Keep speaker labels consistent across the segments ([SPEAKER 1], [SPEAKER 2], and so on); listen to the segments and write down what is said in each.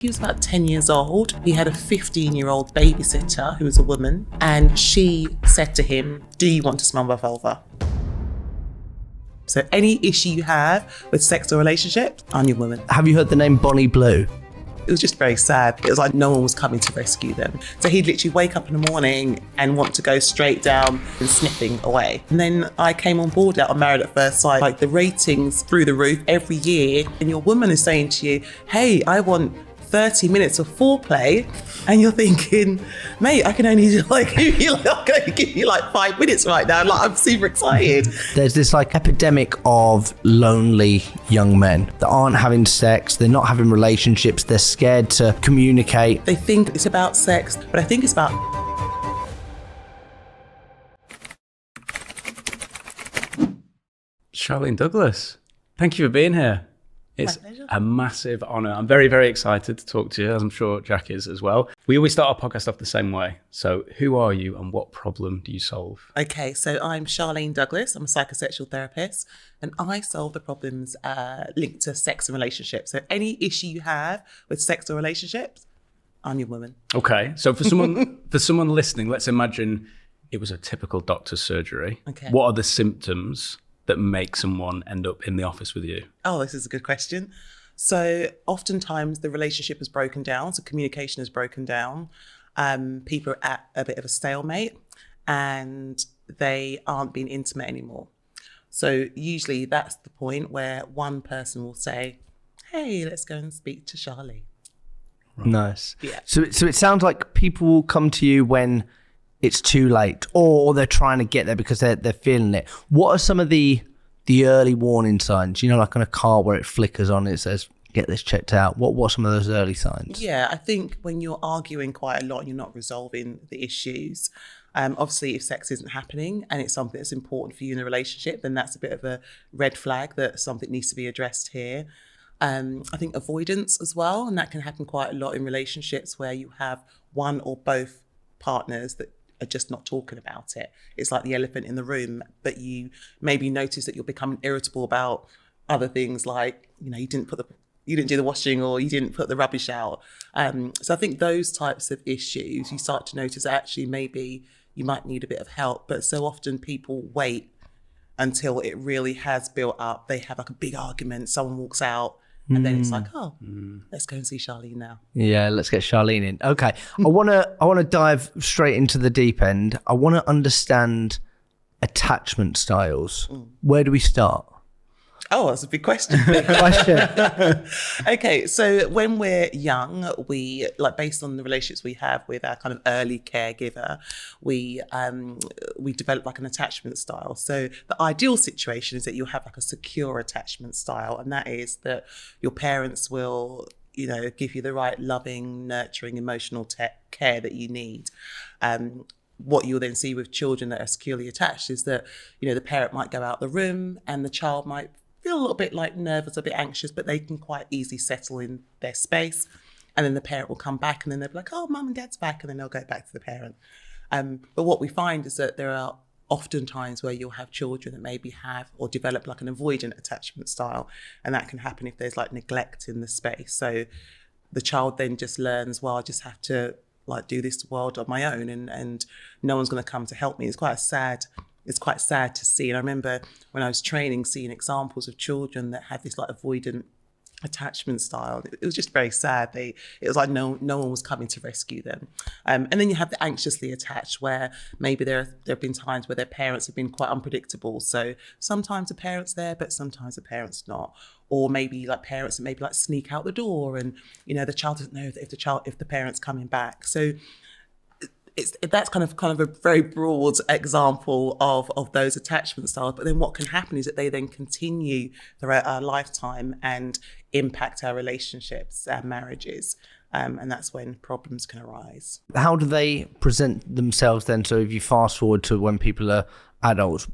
[SPEAKER 1] He was about 10 years old. He had a 15-year-old babysitter who was a woman, and she said to him, "Do you want to smell my vulva?" So any issue you have with sex or relationships, I'm your woman.
[SPEAKER 2] Have you heard the name Bonnie Blue?
[SPEAKER 1] It was just very sad. It was like no one was coming to rescue them. So he'd literally wake up in the morning and want to go straight down and sniffing away. And then I came on board out on Married at First Sight. Like the ratings through the roof every year. And your woman is saying to you, "Hey, I want 30 minutes of foreplay," and you're thinking, "Mate, I can only give you like 5 minutes right now." Like, I'm super excited.
[SPEAKER 2] There's this like epidemic of lonely young men that aren't having sex, they're not having relationships, they're scared to communicate.
[SPEAKER 1] They think it's about sex, but I think it's about...
[SPEAKER 3] Charlene Douglas, thank you for being here. It's a massive honour. I'm very, very excited to talk to you, as I'm sure Jack is as well. We always start our podcast off the same way. So who are you and what problem do you solve?
[SPEAKER 1] Okay, so I'm Charlene Douglas. I'm a psychosexual therapist, and I solve the problems linked to sex and relationships. So any issue you have with sex or relationships, I'm your woman.
[SPEAKER 3] Okay, so for someone listening, let's imagine it was a typical doctor's surgery.
[SPEAKER 1] Okay.
[SPEAKER 3] What are the symptoms that make someone end up in the office with you?
[SPEAKER 1] Oh, this is a good question. So oftentimes the relationship is broken down, so communication is broken down. People are at a bit of a stalemate and they aren't being intimate anymore. So usually that's the point where one person will say, "Hey, let's go and speak to Charlie."
[SPEAKER 2] Right. Nice.
[SPEAKER 1] Yeah.
[SPEAKER 2] So it sounds like people will come to you when it's too late, or they're trying to get there because they're feeling it. What are some of the early warning signs? You know, like on a car where it flickers on, it says, "Get this checked out." What are some of those early signs?
[SPEAKER 1] Yeah, I think when you're arguing quite a lot and you're not resolving the issues, obviously if sex isn't happening and it's something that's important for you in the relationship, then that's a bit of a red flag that something needs to be addressed here. I think avoidance as well, and that can happen quite a lot in relationships where you have one or both partners that are just not talking about it. It's like the elephant in the room, but you maybe notice that you're becoming irritable about other things, like, you know, you didn't do the washing, or you didn't put the rubbish out. So I think those types of issues, you start to notice actually maybe you might need a bit of help. But so often people wait until it really has built up. They have like a big argument, someone walks out, and then it's like, "Oh, let's go and see Charlene now."
[SPEAKER 2] Yeah, let's get Charlene in. Okay, I wanna dive straight into the deep end. I want to understand attachment styles. Where do we start?
[SPEAKER 1] Oh, that's a big question. Okay, so when we're young, we, like, based on the relationships we have with our kind of early caregiver, we develop like an attachment style. So the ideal situation is that you have like a secure attachment style, and that is that your parents will, you know, give you the right loving, nurturing, emotional care that you need. What you'll then see with children that are securely attached is that, you know, the parent might go out the room and the child might feel a little bit like nervous, a bit anxious, but they can quite easily settle in their space. And then the parent will come back and then they'll be like, "Oh, mum and dad's back." And then they'll go back to the parent. But what we find is that there are often times where you'll have children that maybe have or develop like an avoidant attachment style. And that can happen if there's like neglect in the space. So the child then just learns, well, I just have to like do this world on my own, and no one's going to come to help me. It's quite sad to see. And I remember when I was training, seeing examples of children that had this like avoidant attachment style. It was just very sad. It was like no one was coming to rescue them. And then you have the anxiously attached, where maybe there have been times where their parents have been quite unpredictable. So sometimes the parent's there, but sometimes the parent's not. Or maybe like parents that maybe like sneak out the door, and, you know, the child doesn't know that if the parent's coming back. So that's kind of a very broad example of those attachment styles. But then what can happen is that they then continue throughout our lifetime and impact our relationships, our marriages. And that's when problems can arise.
[SPEAKER 2] How do they present themselves then? So if you fast forward to when people are adults,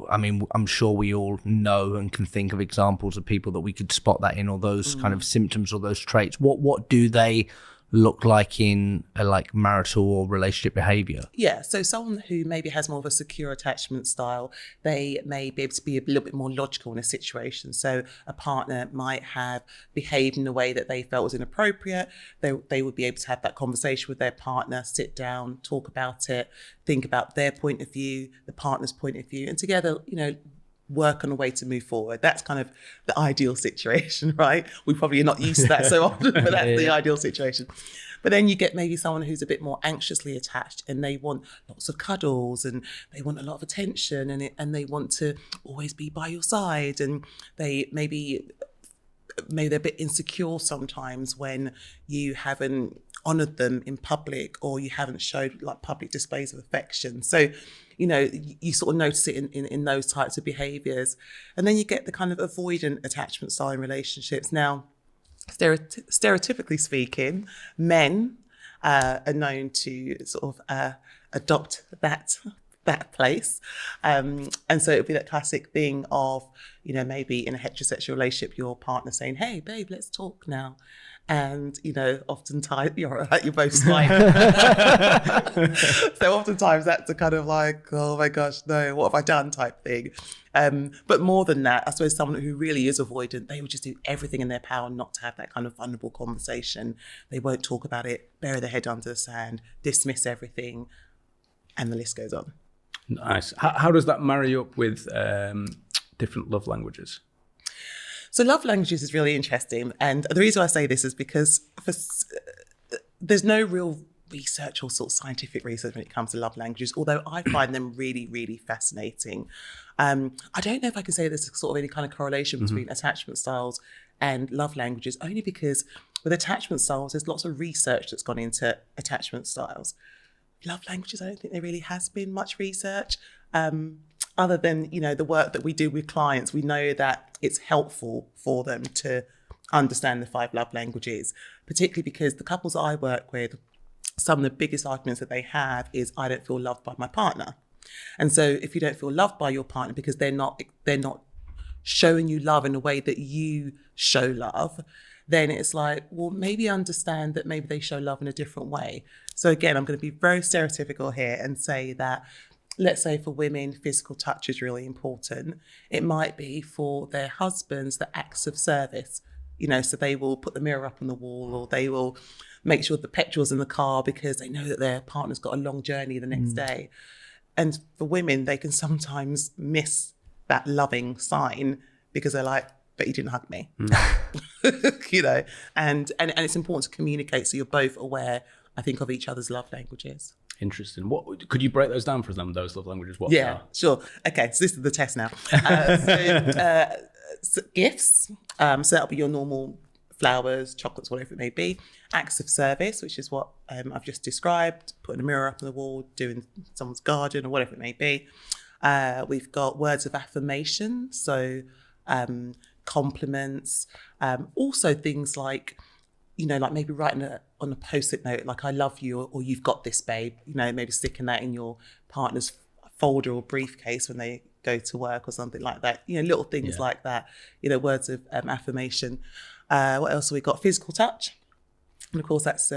[SPEAKER 2] I mean, I'm sure we all know and can think of examples of people that we could spot that in, or those kind of symptoms or those traits. What do they look like in a like marital or relationship behavior?
[SPEAKER 1] Yeah, so someone who maybe has more of a secure attachment style, they may be able to be a little bit more logical in a situation. So a partner might have behaved in a way that they felt was inappropriate. They would be able to have that conversation with their partner, sit down, talk about it, think about their point of view, the partner's point of view, and together, work on a way to move forward. That's kind of the ideal situation, right? We probably are not used to that so often, but that's the ideal situation. But then you get maybe someone who's a bit more anxiously attached, and they want lots of cuddles, and they want a lot of attention, and they want to always be by your side, and they maybe they're a bit insecure sometimes when you haven't honoured them in public, or you haven't showed like public displays of affection. So, you sort of notice it in those types of behaviours. And then you get the kind of avoidant attachment style in relationships. Now, stereotypically speaking, men are known to sort of adopt that place. And so it would be that classic thing of, maybe in a heterosexual relationship, your partner saying, "Hey, babe, let's talk now." And, oftentimes, you're both smiling. So oftentimes that's a kind of like, oh my gosh, no, what have I done type thing. But more than that, I suppose someone who really is avoidant, they would just do everything in their power not to have that kind of vulnerable conversation. They won't talk about it, bury their head under the sand, dismiss everything, and the list goes on.
[SPEAKER 3] Nice. How does that marry up with different love languages?
[SPEAKER 1] So love languages is really interesting. And the reason I say this is because there's no real research or sort of scientific research when it comes to love languages, although I find them really, really fascinating. I don't know if I can say there's sort of any kind of correlation between attachment styles and love languages, only because with attachment styles, there's lots of research that's gone into attachment styles. Love languages, I don't think there really has been much research. Other than, the work that we do with clients, we know that it's helpful for them to understand the 5 love languages, particularly because the couples I work with, some of the biggest arguments that they have is, I don't feel loved by my partner. And so if you don't feel loved by your partner because they're not showing you love in a way that you show love, then it's like, well, maybe understand that maybe they show love in a different way. So again, I'm going to be very stereotypical here and say that, let's say for women, physical touch is really important. It might be for their husbands, the acts of service, so they will put the mirror up on the wall, or they will make sure the petrol's in the car because they know that their partner's got a long journey the next day. And for women, they can sometimes miss that loving sign because they're like, but you didn't hug me, and it's important to communicate so you're both aware, I think, of each other's love languages.
[SPEAKER 3] Interesting. What could you break those down for them? Those love languages? What?
[SPEAKER 1] Yeah, sure. Okay, so this is the test now. So gifts. So that'll be your normal flowers, chocolates, whatever it may be. Acts of service, which is what I've just described. Putting a mirror up on the wall, doing someone's garden, or whatever it may be. We've got words of affirmation. So compliments. Also things like, like maybe writing on a post-it note, like, I love you, or you've got this, babe, maybe sticking that in your partner's folder or briefcase when they go to work or something like that. Little things like that, words of affirmation. What else have we got? Physical touch. And of course, that's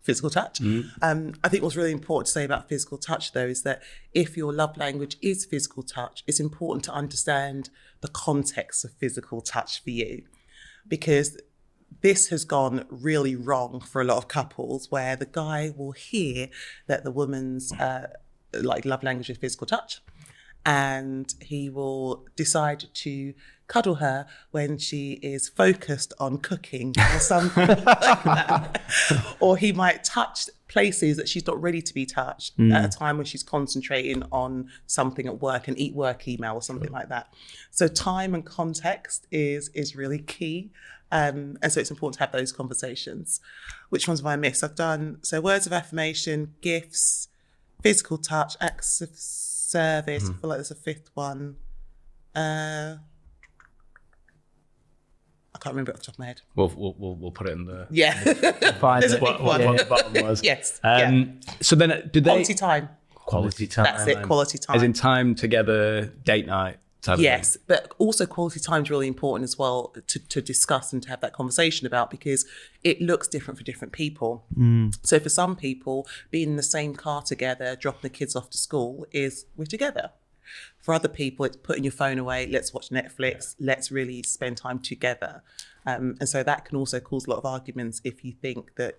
[SPEAKER 1] physical touch. I think what's really important to say about physical touch, though, is that if your love language is physical touch, it's important to understand the context of physical touch for you, because this has gone really wrong for a lot of couples, where the guy will hear that the woman's love language is physical touch, and he will decide to cuddle her when she is focused on cooking or something like that. Or he might touch places that she's not ready to be touched at a time when she's concentrating on something at work, and eat work email or something like that. So time and context is really key. And so it's important to have those conversations. Which ones have I missed? I've done, so words of affirmation, gifts, physical touch, acts of service. I feel like there's a 5th one. I can't remember it off the top of my head.
[SPEAKER 3] We'll put it in the...
[SPEAKER 1] Yeah.
[SPEAKER 3] Find what the bottom was.
[SPEAKER 1] Yes.
[SPEAKER 3] So then do they...
[SPEAKER 1] Quality time.
[SPEAKER 3] Quality time.
[SPEAKER 1] That's it, quality time.
[SPEAKER 3] As in time together, date night. type of
[SPEAKER 1] Yes,
[SPEAKER 3] thing.
[SPEAKER 1] but also quality time is really important as well to discuss and to have that conversation about, because it looks different for different people. So for some people, being in the same car together, dropping the kids off to school is we're together. For other people, it's putting your phone away, let's watch Netflix, let's really spend time together. And so that can also cause a lot of arguments if you think that,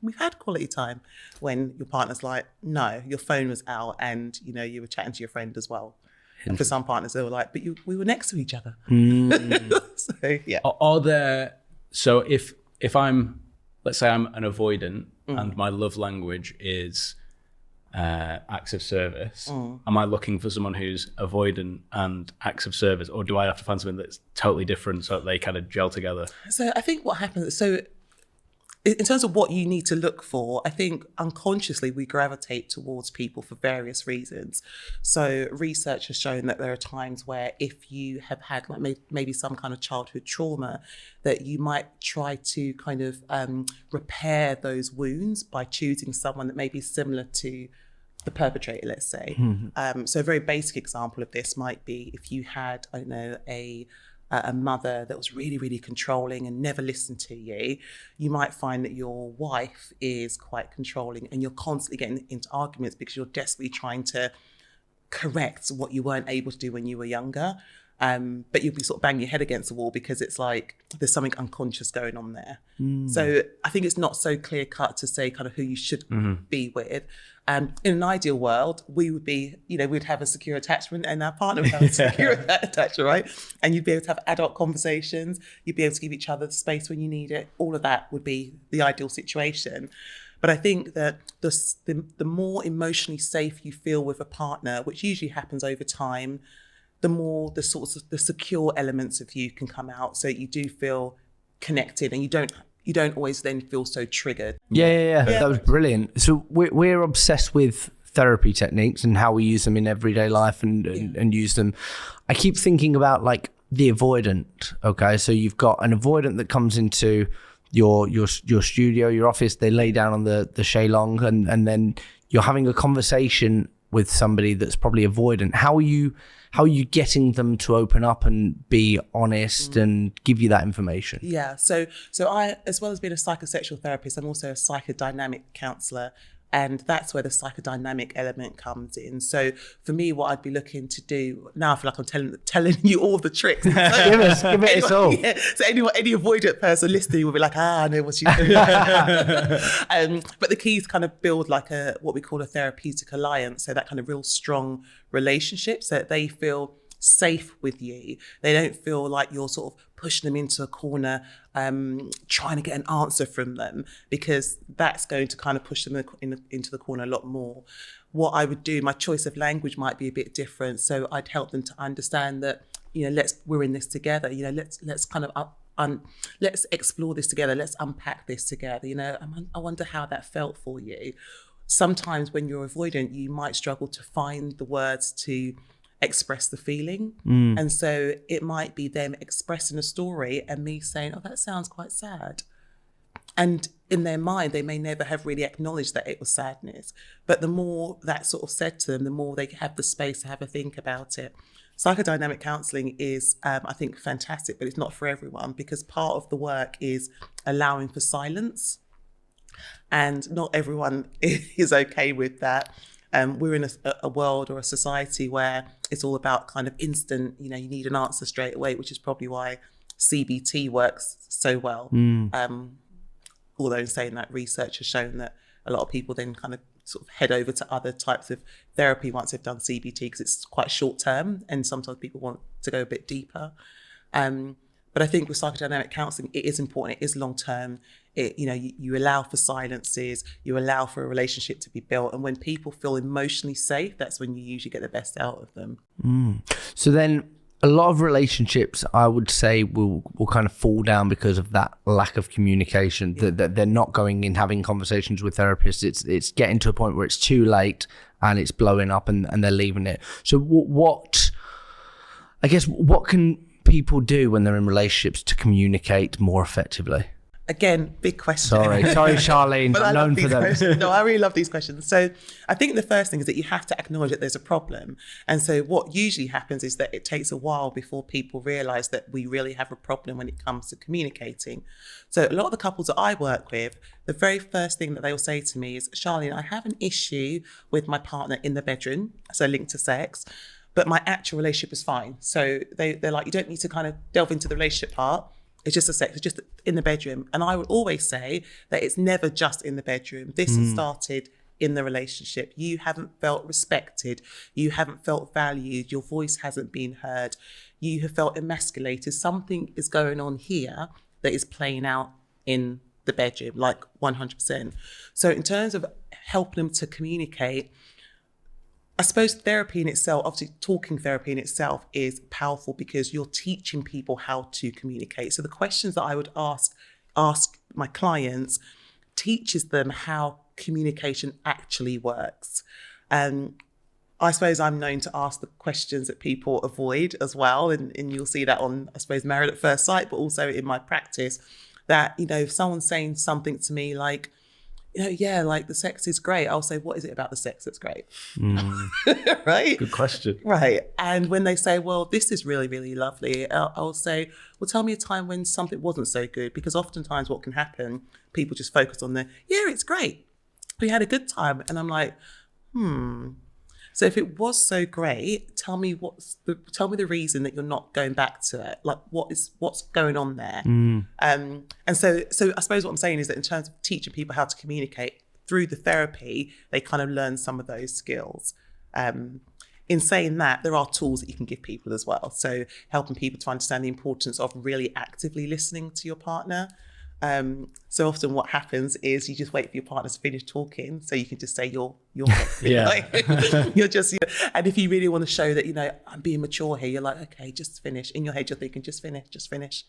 [SPEAKER 1] we've had quality time, when your partner's like, no, your phone was out and, you were chatting to your friend as well. And for some partners, they were like, but we were next to each other. So, yeah.
[SPEAKER 3] Are there, so if I'm, let's say I'm an avoidant and my love language is acts of service, am I looking for someone who's avoidant and acts of service, or do I have to find something that's totally different so that they kind of gel together?
[SPEAKER 1] So I think what happens, in terms of what you need to look for, I think unconsciously we gravitate towards people for various reasons. So research has shown that there are times where if you have had like maybe some kind of childhood trauma, that you might try to kind of repair those wounds by choosing someone that may be similar to the perpetrator, let's say. So a very basic example of this might be if you had, I don't know, a mother that was really, really controlling and never listened to you, you might find that your wife is quite controlling and you're constantly getting into arguments because you're desperately trying to correct what you weren't able to do when you were younger. But you'll be sort of banging your head against the wall because it's like there's something unconscious going on there. So I think it's not so clear cut to say kind of who you should be with. In an ideal world, we would be, we'd have a secure attachment and our partner would have a secure attachment, right? And you'd be able to have adult conversations. You'd be able to give each other the space when you need it. All of that would be the ideal situation. But I think that the more emotionally safe you feel with a partner, which usually happens over time, the more the sorts of the secure elements of you can come out, so you do feel connected and you don't always then feel so triggered.
[SPEAKER 2] Yeah. That was brilliant. So we're obsessed with therapy techniques and how we use them in everyday life and use them. I keep thinking about like the avoidant. Okay, so you've got an avoidant that comes into your studio, your office. They lay down on the shalong and then you're having a conversation with somebody that's probably avoidant. How are you getting them to open up and be honest and give you that information?
[SPEAKER 1] Yeah, so I, as well as being a psychosexual therapist, I'm also a psychodynamic counsellor, and that's where the psychodynamic element comes in. So for me, what I'd be looking to do, now I feel like I'm telling you all the tricks.
[SPEAKER 2] give it us all.
[SPEAKER 1] Yeah, so any avoidant person listening will be like, I know what you do. But the key is kind of build like what we call a therapeutic alliance. So that kind of real strong relationship so that they feel safe with you. They don't feel like you're sort of pushing them into a corner, trying to get an answer from them, because that's going to kind of push them into the corner a lot more. What I would do, my choice of language might be a bit different. So I'd help them to understand that, we're in this together. Let's kind of let's explore this together. Let's unpack this together. I wonder how that felt for you. Sometimes when you're avoidant, you might struggle to find the words to express the feeling. And so it might be them expressing a story and me saying, oh, that sounds quite sad. And in their mind, they may never have really acknowledged that it was sadness. But the more that's sort of said to them, the more they have the space to have a think about it. Psychodynamic counselling is, I think, fantastic, but it's not for everyone, because part of the work is allowing for silence. And not everyone is okay with that. We're in a world or a society where it's all about kind of instant, you need an answer straight away, which is probably why CBT works so well. Although in saying that, research has shown that a lot of people then kind of sort of head over to other types of therapy once they've done CBT, because it's quite short term and sometimes people want to go a bit deeper. But I think with psychodynamic counselling, it is important. It is long term. You allow for silences. You allow for a relationship to be built. And when people feel emotionally safe, that's when you usually get the best out of them.
[SPEAKER 2] So then a lot of relationships, I would say, will kind of fall down because of that lack of communication, that they're not going in having conversations with therapists. It's getting to a point where it's too late and it's blowing up and they're leaving it. So what can people do when they're in relationships to communicate more effectively?
[SPEAKER 1] Again, big question.
[SPEAKER 2] Sorry, Charlene.
[SPEAKER 1] But
[SPEAKER 2] I'm known for them.
[SPEAKER 1] Questions. No, I really love these questions. So I think the first thing is that you have to acknowledge that there's a problem. And so what usually happens is that it takes a while before people realize that we really have a problem when it comes to communicating. So a lot of the couples that I work with, the very first thing that they will say to me is, Charlene, I have an issue with my partner in the bedroom, so linked to sex, but my actual relationship is fine. So they're like, you don't need to kind of delve into the relationship part. It's just a sex, it's just in the bedroom. And I would always say that it's never just in the bedroom. This has started in the relationship. You haven't felt respected. You haven't felt valued. Your voice hasn't been heard. You have felt emasculated. Something is going on here that is playing out in the bedroom, like 100%. So in terms of helping them to communicate, I suppose therapy in itself, obviously talking therapy in itself is powerful because you're teaching people how to communicate. So the questions that I would ask my clients teaches them how communication actually works. I suppose I'm known to ask the questions that people avoid as well. And you'll see that on, I suppose, Married at First Sight, but also in my practice that, if someone's saying something to me like, yeah, like the sex is great, I'll say, what is it about the sex that's great? Right?
[SPEAKER 3] Good question.
[SPEAKER 1] Right. And when they say, well, this is really, really lovely, I'll say, well, tell me a time when something wasn't so good. Because oftentimes what can happen, people just focus on yeah, it's great, we had a good time. And I'm like, So if it was so great, tell me the reason that you're not going back to it. Like what's going on there? And so I suppose what I'm saying is that in terms of teaching people how to communicate through the therapy, they kind of learn some of those skills. In saying that, there are tools that you can give people as well. So helping people to understand the importance of really actively listening to your partner. So often what happens is you just wait for your partner to finish talking so you can just say you're you're just, and if you really want to show that, I'm being mature here, you're like, okay, just finish. In your head, you're thinking, just finish.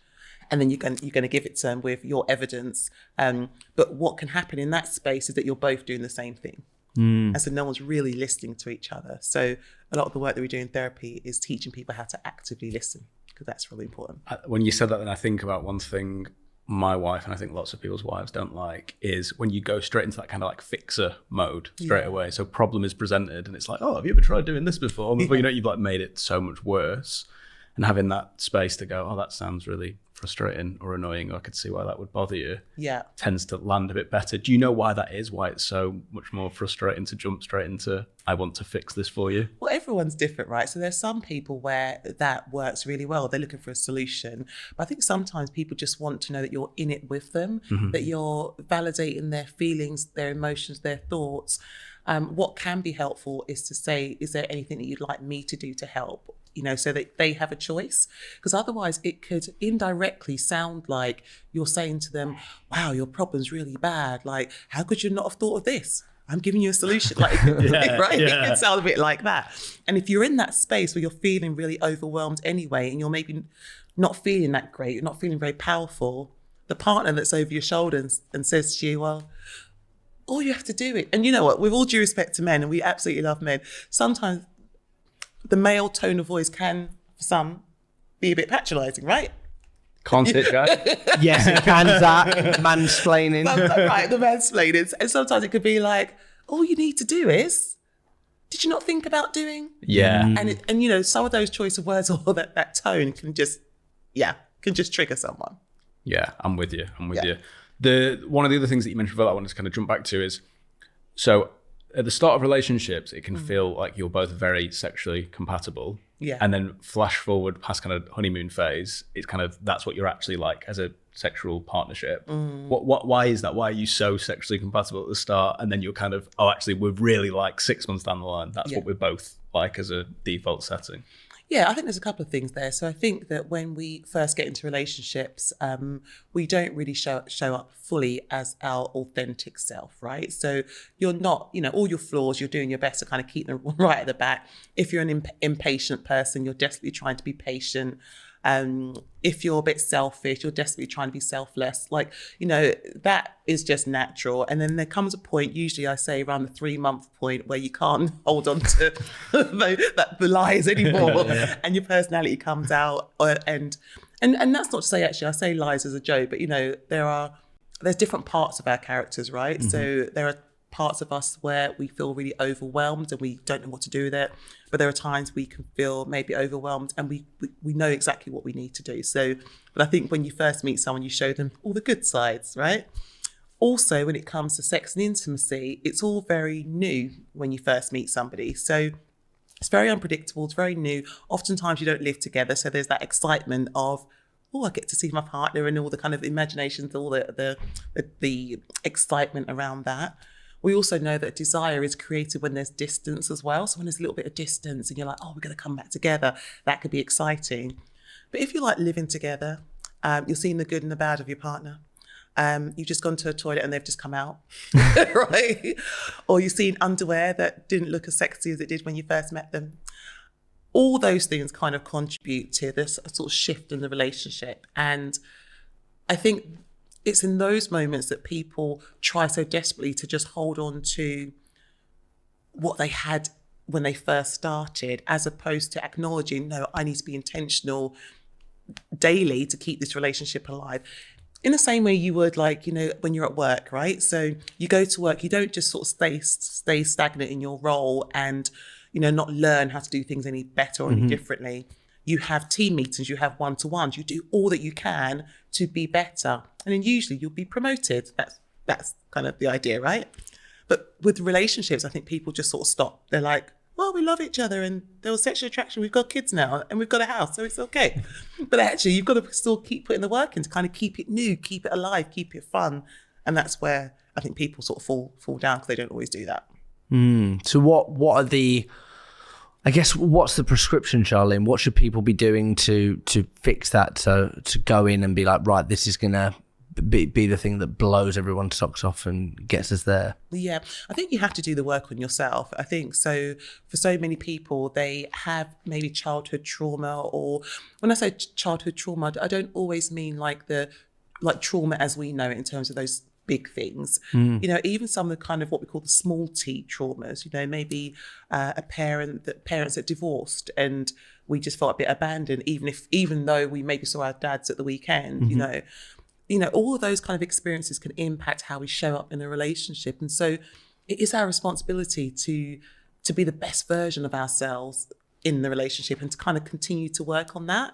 [SPEAKER 1] And then you're going to give it to them with your evidence. But what can happen in that space is that you're both doing the same thing. And so no one's really listening to each other. So a lot of the work that we do in therapy is teaching people how to actively listen, because that's really important.
[SPEAKER 3] When you said that, then I think about one thing my wife, and I think lots of people's wives don't like, is when you go straight into that kind of like fixer mode straight away. So problem is presented and it's like, oh, have you ever tried doing this before? Before you've like made it so much worse. And having that space to go, oh, that sounds really frustrating or annoying, or I could see why that would bother you, tends to land a bit better. Do you know why that is? Why it's so much more frustrating to jump straight into, I want to fix this for you?
[SPEAKER 1] Well, everyone's different, right? So there's some people where that works really well. They're looking for a solution. But I think sometimes people just want to know that you're in it with them, that you're validating their feelings, their emotions, their thoughts. What can be helpful is to say, is there anything that you'd like me to do to help? So that they have a choice, because otherwise it could indirectly sound like you're saying to them, wow, your problem's really bad. Like, how could you not have thought of this? I'm giving you a solution. Like, right? It can sound a bit like that. And if you're in that space where you're feeling really overwhelmed anyway, and you're maybe not feeling that great, you're not feeling very powerful, the partner that's over your shoulder and says to you, well, all you have to do it. And you know what, with all due respect to men, and we absolutely love men, sometimes the male tone of voice can, for some, be a bit patronising, right?
[SPEAKER 3] Can't it, Jack?
[SPEAKER 2] Yes, it can, Zach. Mansplaining.
[SPEAKER 1] Right, the mansplaining. And sometimes it could be like, all you need to do is, did you not think about doing?
[SPEAKER 3] Yeah.
[SPEAKER 1] And some of those choice of words or that tone can just trigger someone.
[SPEAKER 3] Yeah, I'm with you. One of the other things that you mentioned about that one is kind of jump back to is, so at the start of relationships, it can feel like you're both very sexually compatible.
[SPEAKER 1] Yeah.
[SPEAKER 3] And then flash forward past kind of honeymoon phase, it's kind of, that's what you're actually like as a sexual partnership. Why is that? Why are you so sexually compatible at the start? And then you're kind of, oh, actually, we're really like 6 months down the line. That's what we're both like as a default setting.
[SPEAKER 1] Yeah, I think there's a couple of things there. So I think that when we first get into relationships, we don't really show up fully as our authentic self, right? So you're not, all your flaws, you're doing your best to kind of keep them right at the back. If you're an impatient person, you're desperately trying to be patient. If you're a bit selfish, you're desperately trying to be selfless. Like, that is just natural. And then there comes a point, usually I say around the 3-month point, where you can't hold on to the lies anymore. And your personality comes out. And that's not to say, actually, I say lies as a joke, but there are there's different parts of our characters, right? So there are parts of us where we feel really overwhelmed and we don't know what to do with it. But there are times we can feel maybe overwhelmed and we know exactly what we need to do. So, but I think when you first meet someone, you show them all the good sides, right? Also, when it comes to sex and intimacy, it's all very new when you first meet somebody. So it's very unpredictable, it's very new. Oftentimes you don't live together. So there's that excitement of, oh, I get to see my partner and all the kind of imaginations, all the excitement around that. We also know that desire is created when there's distance as well. So when there's a little bit of distance and you're like, oh, we're going to come back together, that could be exciting. But if you're like living together, you're seeing the good and the bad of your partner. You've just gone to a toilet and they've just come out, right? Or you've seen underwear that didn't look as sexy as it did when you first met them. All those things kind of contribute to this sort of shift in the relationship. And I think it's in those moments that people try so desperately to just hold on to what they had when they first started, as opposed to acknowledging, no, I need to be intentional daily to keep this relationship alive. In the same way you would, like, you know, when you're at work, right? So you go to work, you don't just sort of stay stagnant in your role and, you know, not learn how to do things any better or any differently. You have team meetings, you have one-to-ones, you do all that you can to be better. And then usually you'll be promoted. That's kind of the idea, right? But with relationships, I think people just sort of stop. They're like, well, we love each other and there was sexual attraction. We've got kids now and we've got a house, so it's okay. But actually, you've got to still keep putting the work in to kind of keep it new, keep it alive, keep it fun. And that's where I think people sort of fall down because they don't always do that.
[SPEAKER 2] So what are the... I guess what's the prescription, Charlene? What should people be doing to fix that, to go in and be like, right, this is going to be the thing that blows everyone's socks off and gets us there?
[SPEAKER 1] Yeah, I think you have to do the work on yourself. I think so for so many people, they have maybe childhood trauma, or when I say childhood trauma, I don't always mean like trauma as we know it in terms of those big things. You know, even some of the kind of what we call the small T traumas, you know, maybe parents that divorced and we just felt a bit abandoned, even though we maybe saw our dads at the weekend, you know, all of those kind of experiences can impact how we show up in a relationship. And so it is our responsibility to be the best version of ourselves in the relationship and to kind of continue to work on that.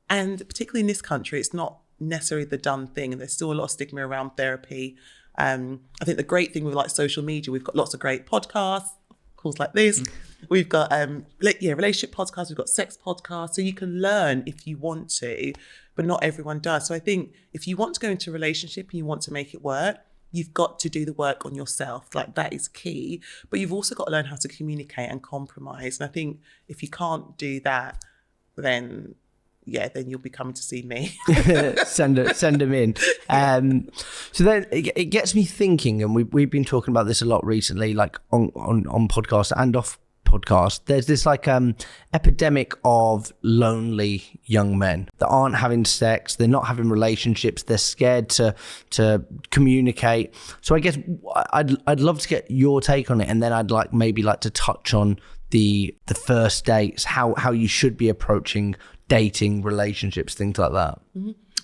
[SPEAKER 1] And particularly in this country, it's not necessarily the done thing, and there's still a lot of stigma around therapy. I think the great thing with like social media, we've got lots of great podcasts, calls like this. We've got relationship podcasts, we've got sex podcasts, so you can learn if you want to, but not everyone does. So I think if you want to go into a relationship and you want to make it work, you've got to do the work on yourself. Like, that is key. But you've also got to learn how to communicate and compromise. And I think if you can't do that, then you'll be coming to see me.
[SPEAKER 2] send them in. So then it gets me thinking, and we've been talking about this a lot recently, like on podcasts and off podcast. There's this like epidemic of lonely young men that aren't having sex, they're not having relationships, they're scared to communicate. So I guess I'd love to get your take on it, and then I'd like to touch on the first dates, how you should be approaching dating, relationships, things like that.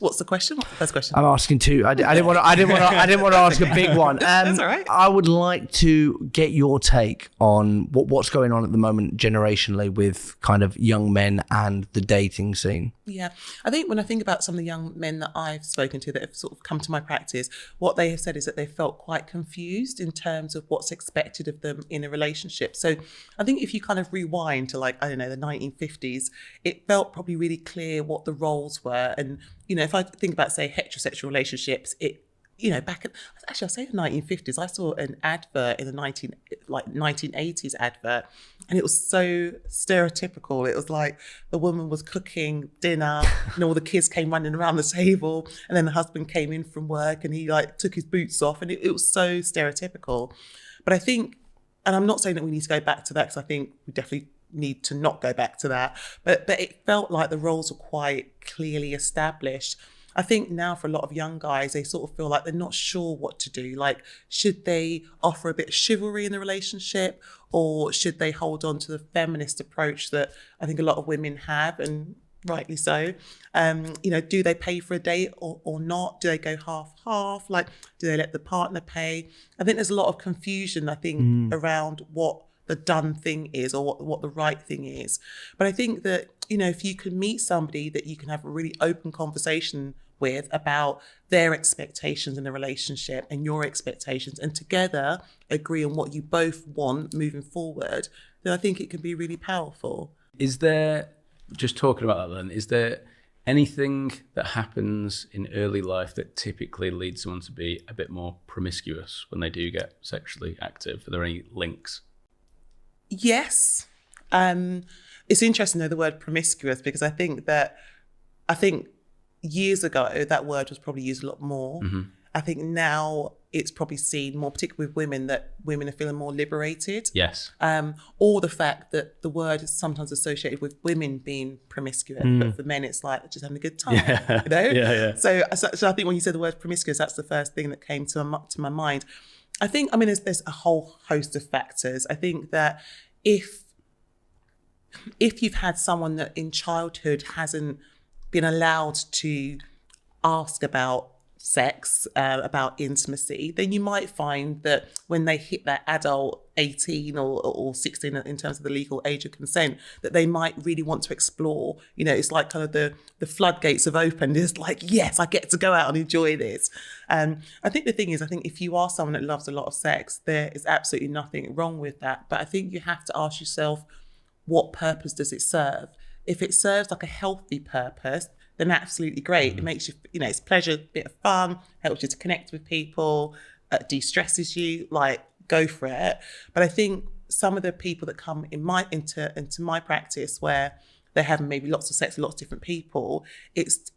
[SPEAKER 1] What's the question? What's the first question?
[SPEAKER 2] I'm asking two. I didn't want to ask a big one.
[SPEAKER 1] That's all right.
[SPEAKER 2] I would like to get your take on what's going on at the moment generationally with kind of young men and the dating scene.
[SPEAKER 1] Yeah, I think when I think about some of the young men that I've spoken to that have sort of come to my practice, what they have said is that they felt quite confused in terms of what's expected of them in a relationship. So I think if you kind of rewind to like, I don't know, the 1950s, it felt probably really clear what the roles were. And, you know, if I think about, say, heterosexual relationships, I'll say the 1950s, I saw an advert in the 1980s advert, and it was so stereotypical. It was like the woman was cooking dinner and all the kids came running around the table, and then the husband came in from work and he like took his boots off, and it was so stereotypical. But I think, and I'm not saying that we need to go back to that, because I think we definitely need to not go back to that, but it felt like the roles were quite clearly established. I think now for a lot of young guys, they sort of feel like they're not sure what to do. Like, should they offer a bit of chivalry in the relationship, or should they hold on to the feminist approach that I think a lot of women have? And rightly so. Do they pay for a date or not? Do they go half? Like, do they let the partner pay? I think there's a lot of confusion, I think, around what the done thing is or what the right thing is. But I think that, if you can meet somebody that you can have a really open conversation with about their expectations in a relationship and your expectations, and together agree on what you both want moving forward, then I think it can be really powerful.
[SPEAKER 3] Is there, just talking about that then, is there anything that happens in early life that typically leads someone to be a bit more promiscuous when they do get sexually active? Are there any links?
[SPEAKER 1] Yes. It's interesting though, the word promiscuous, because I think years ago that word was probably used a lot more. I think now it's probably seen more, particularly with women, that women are feeling more liberated.
[SPEAKER 3] Yes.
[SPEAKER 1] Or the fact that the word is sometimes associated with women being promiscuous, but for men it's like just having a good time.
[SPEAKER 3] Yeah.
[SPEAKER 1] So I think when you said the word promiscuous, that's the first thing that came to my mind. I think, there's a whole host of factors. I think that if you've had someone that in childhood hasn't been allowed to ask about sex, about intimacy, then you might find that when they hit that adult 18 or 16 in terms of the legal age of consent, that they might really want to explore. It's like kind of the floodgates have opened. It's like, yes, I get to go out and enjoy this. I think the thing is, if you are someone that loves a lot of sex, there is absolutely nothing wrong with that. But I think you have to ask yourself, what purpose does it serve? If it serves like a healthy purpose, then absolutely great. It makes you, it's pleasure, bit of fun, helps you to connect with people, de-stresses you, like, go for it. But I think some of the people that come into my practice where they're having maybe lots of sex with lots of different people, it's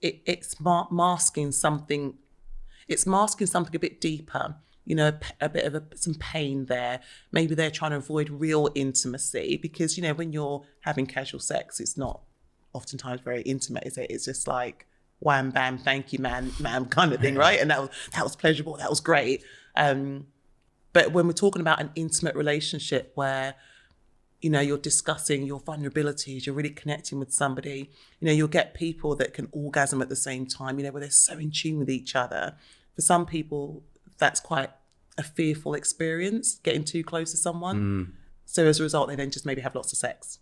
[SPEAKER 1] masking something. It's masking something a bit deeper. A bit of some pain there. Maybe they're trying to avoid real intimacy because, when you're having casual sex, it's not oftentimes very intimate, is it? It's just like wham, bam, thank you, ma'am kind of thing, right? And that was pleasurable, that was great. But when we're talking about an intimate relationship where, you're discussing your vulnerabilities, you're really connecting with somebody, you'll get people that can orgasm at the same time, where they're so in tune with each other. For some people, that's quite a fearful experience, getting too close to someone. So as a result, they then just maybe have lots of sex.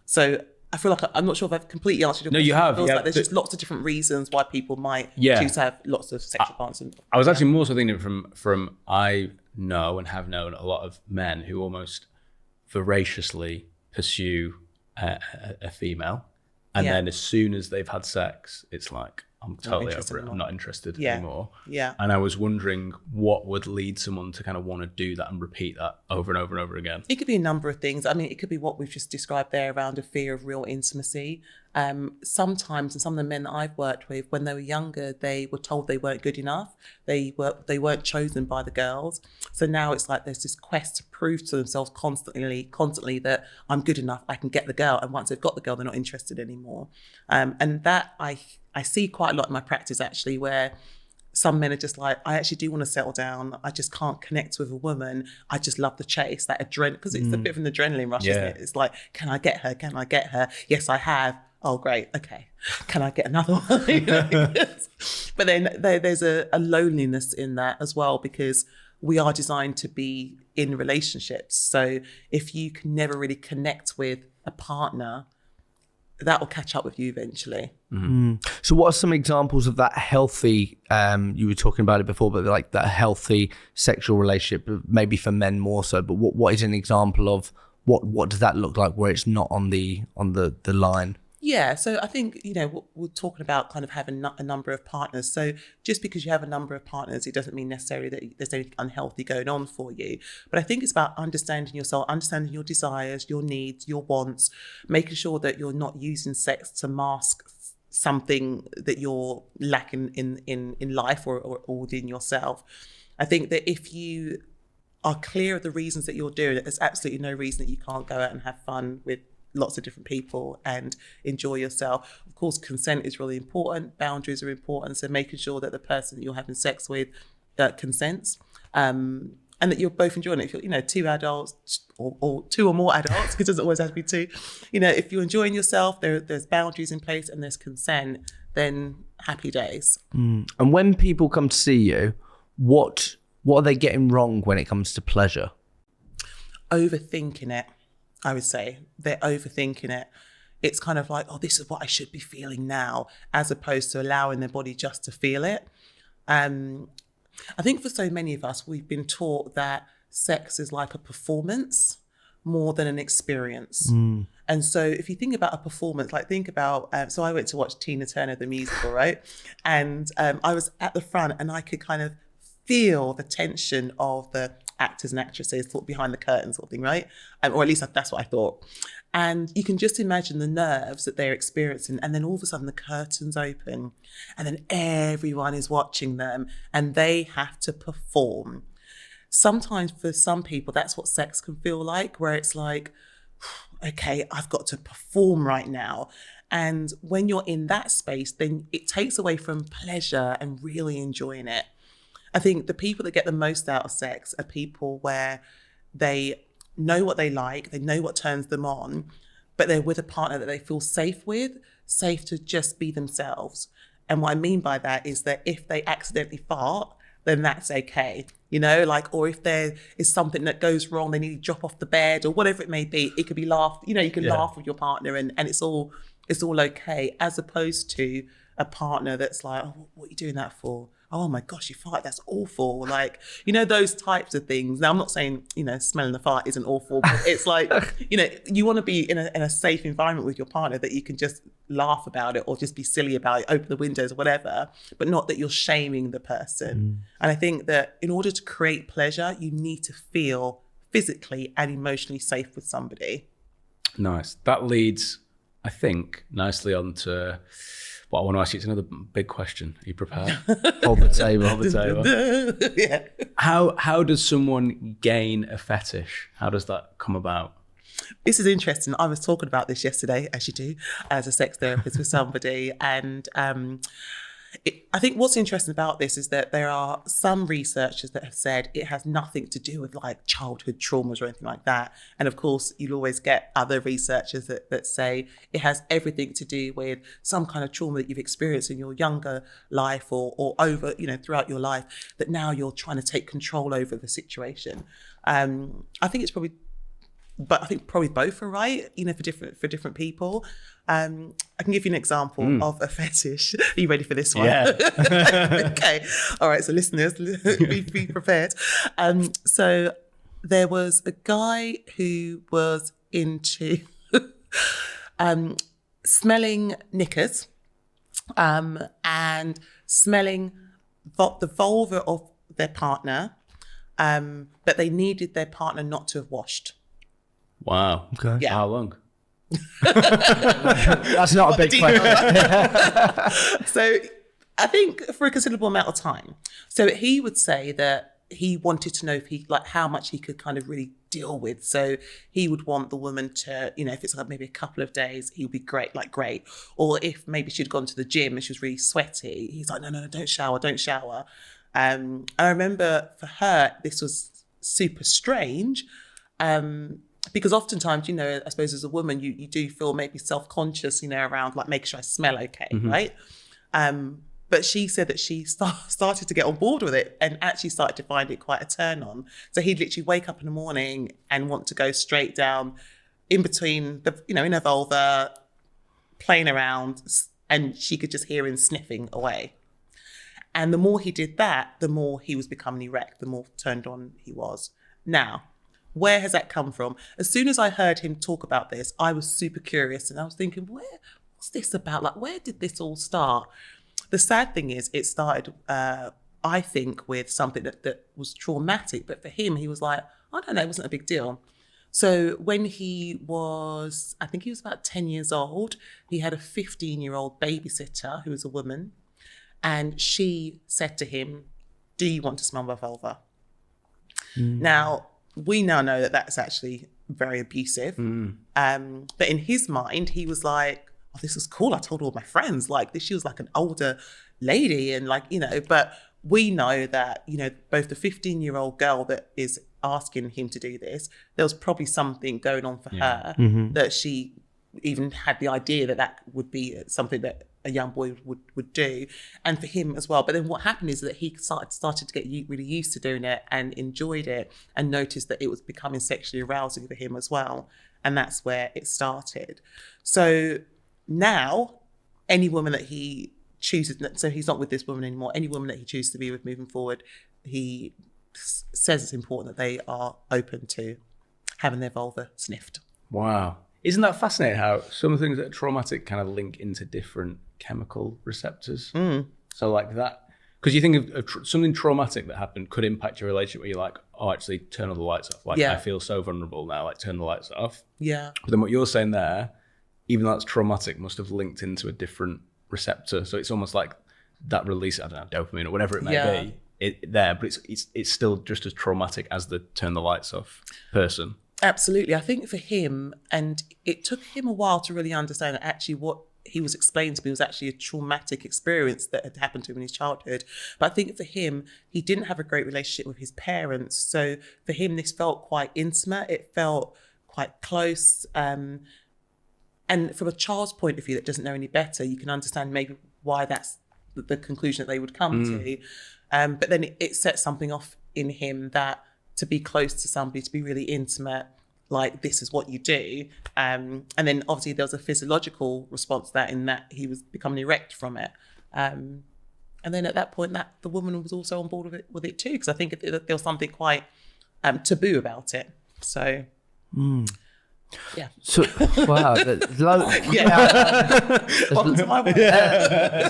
[SPEAKER 1] So I feel like I'm not sure if I've completely answered your question.
[SPEAKER 3] No, you have.
[SPEAKER 1] Like there's just lots of different reasons why people might choose to have lots of sexual partners.
[SPEAKER 3] I was actually more so thinking from I know and have known a lot of men who almost voraciously pursue a female, and then as soon as they've had sex, it's like, I'm totally over it. I'm not interested anymore.
[SPEAKER 1] Yeah.
[SPEAKER 3] And I was wondering what would lead someone to kind of want to do that and repeat that over and over and over again.
[SPEAKER 1] It could be a number of things. It could be what we've just described there around a fear of real intimacy. Sometimes, and some of the men that I've worked with, when they were younger, they were told they weren't good enough. They weren't chosen by the girls. So now it's like there's this quest to prove to themselves constantly that I'm good enough, I can get the girl. And once they've got the girl, they're not interested anymore. And that I see quite a lot in my practice actually, where some men are just like, I actually do want to settle down. I just can't connect with a woman. I just love the chase, that adrenaline, because it's a bit of an adrenaline rush, isn't it? It's like, can I get her? Can I get her? Yes, I have. Oh, great. Okay. Can I get another one? But then there's a loneliness in that as well, because we are designed to be in relationships. So if you can never really connect with a partner, that will catch up with you eventually.
[SPEAKER 2] So what are some examples of that healthy, you were talking about it before, but like that healthy sexual relationship, maybe for men more so, but what is an example of what does that look like where it's not on the line?
[SPEAKER 1] Yeah, so I think, we're talking about kind of having a number of partners. So just because you have a number of partners, it doesn't mean necessarily that there's anything unhealthy going on for you. But I think it's about understanding yourself, understanding your desires, your needs, your wants, making sure that you're not using sex to mask something that you're lacking in life or within yourself. I think that if you are clear of the reasons that you're doing it, there's absolutely no reason that you can't go out and have fun with lots of different people and enjoy yourself. Of course, consent is really important. Boundaries are important. So making sure that the person that you're having sex with consents. and that you're both enjoying it. If you're, two adults or two or more adults, because it doesn't always have to be two, if you're enjoying yourself, there's boundaries in place and there's consent, then happy days.
[SPEAKER 2] And when people come to see you, what are they getting wrong when it comes to pleasure?
[SPEAKER 1] Overthinking it, I would say. They're overthinking it. It's kind of like, oh, this is what I should be feeling now, as opposed to allowing their body just to feel it. I think for so many of us, we've been taught that sex is like a performance more than an experience. And so if you think about a performance, like think about, so I went to watch Tina Turner, the musical, right? And I was at the front and I could kind of feel the tension of the actors and actresses sort of behind the curtain sort of thing, right? Or at least that's what I thought. And you can just imagine the nerves that they're experiencing. And then all of a sudden the curtains open and then everyone is watching them and they have to perform. Sometimes for some people, that's what sex can feel like, where it's like, okay, I've got to perform right now. And when you're in that space, then it takes away from pleasure and really enjoying it. I think the people that get the most out of sex are people where they know what they like, they know what turns them on, but they're with a partner that they feel safe with, safe to just be themselves. And what I mean by that is that if they accidentally fart, then that's okay, or if there is something that goes wrong, they need to drop off the bed or whatever it may be, it could be laughed, you can laugh with your partner and it's all okay, as opposed to a partner that's like, oh, what are you doing that for? Oh my gosh, you fart, that's awful. Those types of things. Now, I'm not saying, smelling the fart isn't awful, but it's like, you want to be in a safe environment with your partner that you can just laugh about it or just be silly about it, open the windows or whatever, but not that you're shaming the person. And I think that in order to create pleasure, you need to feel physically and emotionally safe with somebody.
[SPEAKER 3] Nice. That leads, I think, nicely on to what I want to ask you. It's another big question. Are you prepared?
[SPEAKER 2] Hold the table.
[SPEAKER 1] Yeah.
[SPEAKER 3] How does someone gain a fetish? How does that come about?
[SPEAKER 1] This is interesting. I was talking about this yesterday, as you do, as a sex therapist with somebody. And I think what's interesting about this is that there are some researchers that have said it has nothing to do with like childhood traumas or anything like that. And of course, you'll always get other researchers that say it has everything to do with some kind of trauma that you've experienced in your younger life or over, throughout your life, that now you're trying to take control over the situation. I think probably both are right, for different people. I can give you an example of a fetish. Are you ready for this one?
[SPEAKER 3] Yeah.
[SPEAKER 1] Okay. All right. So listeners, be prepared. So there was a guy who was into smelling knickers and smelling the vulva of their partner, but they needed their partner not to have washed.
[SPEAKER 3] Wow.
[SPEAKER 2] Okay.
[SPEAKER 1] Yeah.
[SPEAKER 3] How long?
[SPEAKER 2] That's not a big question.
[SPEAKER 1] So I think for a considerable amount of time. So he would say that he wanted to know if how much he could kind of really deal with. So he would want the woman to, if it's like maybe a couple of days, he would be great. Or if maybe she'd gone to the gym and she was really sweaty, he's like, no, don't shower. I remember for her, this was super strange. Because oftentimes, I suppose as a woman, you do feel maybe self-conscious, around like making sure I smell okay, right? But she said that she started to get on board with it and actually started to find it quite a turn on. So he'd literally wake up in the morning and want to go straight down in between in her vulva, playing around, and she could just hear him sniffing away. And the more he did that, the more he was becoming erect, the more turned on he was. Now, where has that come from? As soon as I heard him talk about this, I was super curious and I was thinking, what's this about? Like, where did this all start? The sad thing is it started, I think, with something that was traumatic. But for him, he was like, I don't know, it wasn't a big deal. So when he was, I think he was about 10 years old, he had a 15-year-old babysitter who was a woman. And she said to him, do you want to smell my vulva? Now, we now know that that's actually very abusive. But in his mind, he was like, oh, this is cool. I told all my friends, like, she was like an older lady and like, but we know that, you know, both the 15-year-old girl that is asking him to do this, there was probably something going on for her that she even had the idea that would be something that a young boy would do, and for him as well. But then what happened is that he started to get really used to doing it and enjoyed it, and noticed that it was becoming sexually arousing for him as well. And that's where it started. So now any woman that he chooses, so he's not with this woman anymore, any woman that he chooses to be with moving forward, he says it's important that they are open to having their vulva sniffed.
[SPEAKER 3] Wow. Isn't that fascinating how some things that are traumatic kind of link into different chemical receptors? So like that, because you think of something traumatic that happened could impact your relationship where you're like, oh, actually turn all the lights off. Like, I feel so vulnerable now, like turn the lights off. Yeah. But then what you're saying there, even though that's traumatic, must have linked into a different receptor. So it's almost like that release, I don't know, dopamine or whatever it may be, but it's still just as traumatic as the turn the lights off person.
[SPEAKER 1] Absolutely. I think for him, and it took him a while to really understand that actually what he was explaining to me was actually a traumatic experience that had happened to him in his childhood. But I think for him, he didn't have a great relationship with his parents. So for him, this felt quite intimate. It felt quite close. And from a child's point of view that doesn't know any better, you can understand maybe why that's the conclusion that they would come to. But then it sets something off in him that to be close to somebody, to be really intimate, like this is what you do. And then obviously there was a physiological response to that in that he was becoming erect from it. And then at that point that the woman was also on board with it too, because I think there was something quite taboo about it. So, yeah.
[SPEAKER 2] So, wow. It's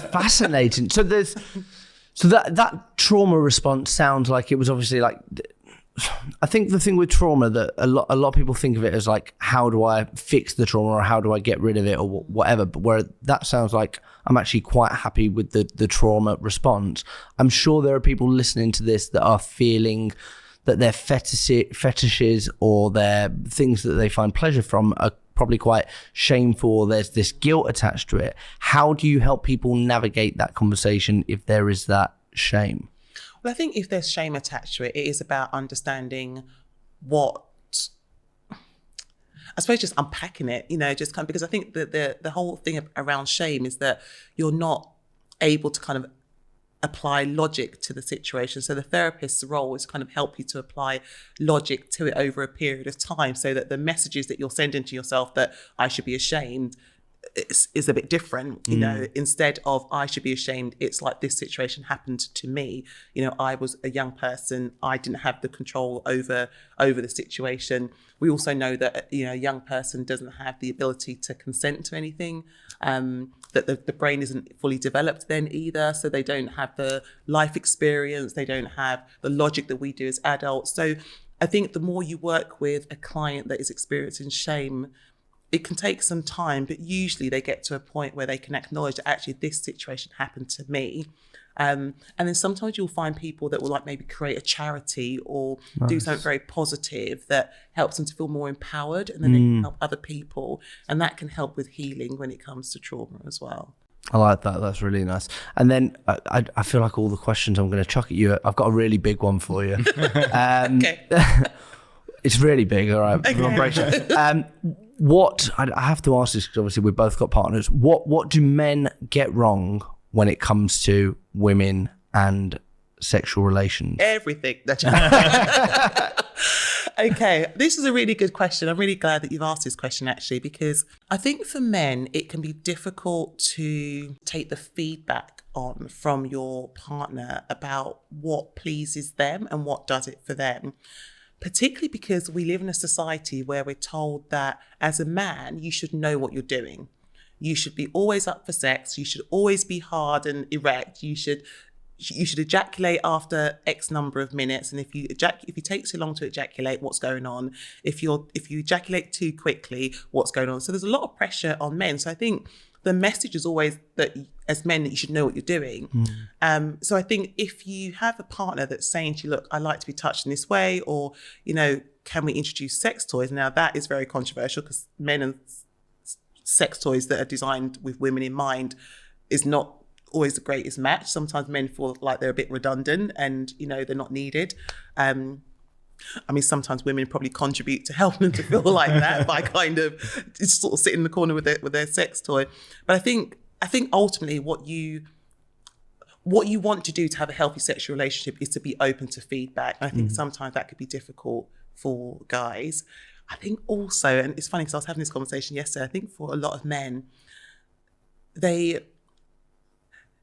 [SPEAKER 2] fascinating. So that trauma response sounds like it was obviously like, I think the thing with trauma that a lot of people think of it as like, how do I fix the trauma or how do I get rid of it or whatever, but where that sounds like I'm actually quite happy with the trauma response. I'm sure there are people listening to this that are feeling that their fetishes or their things that they find pleasure from are probably quite shameful. There's this guilt attached to it. How do you help people navigate that conversation if there is that shame?
[SPEAKER 1] Well, I think if there's shame attached to it, it is about understanding what, I suppose just unpacking it, you know, just kind of, because I think that the whole thing around shame is that you're not able to kind of apply logic to the situation. So the therapist's role is to kind of help you to apply logic to it over a period of time so that the messages that you're sending to yourself that I should be ashamed is a bit different, you know. Instead of I should be ashamed, it's like this situation happened to me. You know, I was a young person, I didn't have the control over the situation. We also know that, you know, a young person doesn't have the ability to consent to anything, that the brain isn't fully developed then either, so they don't have the life experience, they don't have the logic that we do as adults. So I think the more you work with a client that is experiencing shame, it can take some time, but usually they get to a point where they can acknowledge that actually this situation happened to me. And then sometimes you'll find people that will like maybe create a charity or do something very positive that helps them to feel more empowered, and then they can help other people. And that can help with healing when it comes to trauma as well.
[SPEAKER 2] I like that. That's really nice. And then I feel like all the questions I'm going to chuck at you, I've got a really big one for you.
[SPEAKER 1] Okay.
[SPEAKER 2] It's really big, all right. Okay. What I have to ask this because obviously we've both got partners. What do men get wrong when it comes to women and sexual relations?
[SPEAKER 1] Everything. Okay, this is a really good question. I'm really glad that you've asked this question actually, because I think for men it can be difficult to take the feedback on from your partner about what pleases them and what does it for them. Particularly because we live in a society where we're told that as a man, you should know what you're doing. You should be always up for sex. You should always be hard and erect. You should ejaculate after X number of minutes. And if you take too long to ejaculate, what's going on? If you ejaculate too quickly, what's going on? So there's a lot of pressure on men. So I think the message is always that as men that you should know what you're doing. So I think if you have a partner that's saying to you, look, I like to be touched in this way, or, you know, can we introduce sex toys? Now that is very controversial because men and sex toys that are designed with women in mind is not always the greatest match. Sometimes men feel like they're a bit redundant and, they're not needed. Sometimes women probably contribute to helping them to feel like that by kind of just sort of sitting in the corner with their sex toy. But I think ultimately what you want to do to have a healthy sexual relationship is to be open to feedback. And I think sometimes that could be difficult for guys. I think also, and it's funny because I was having this conversation yesterday, I think for a lot of men, they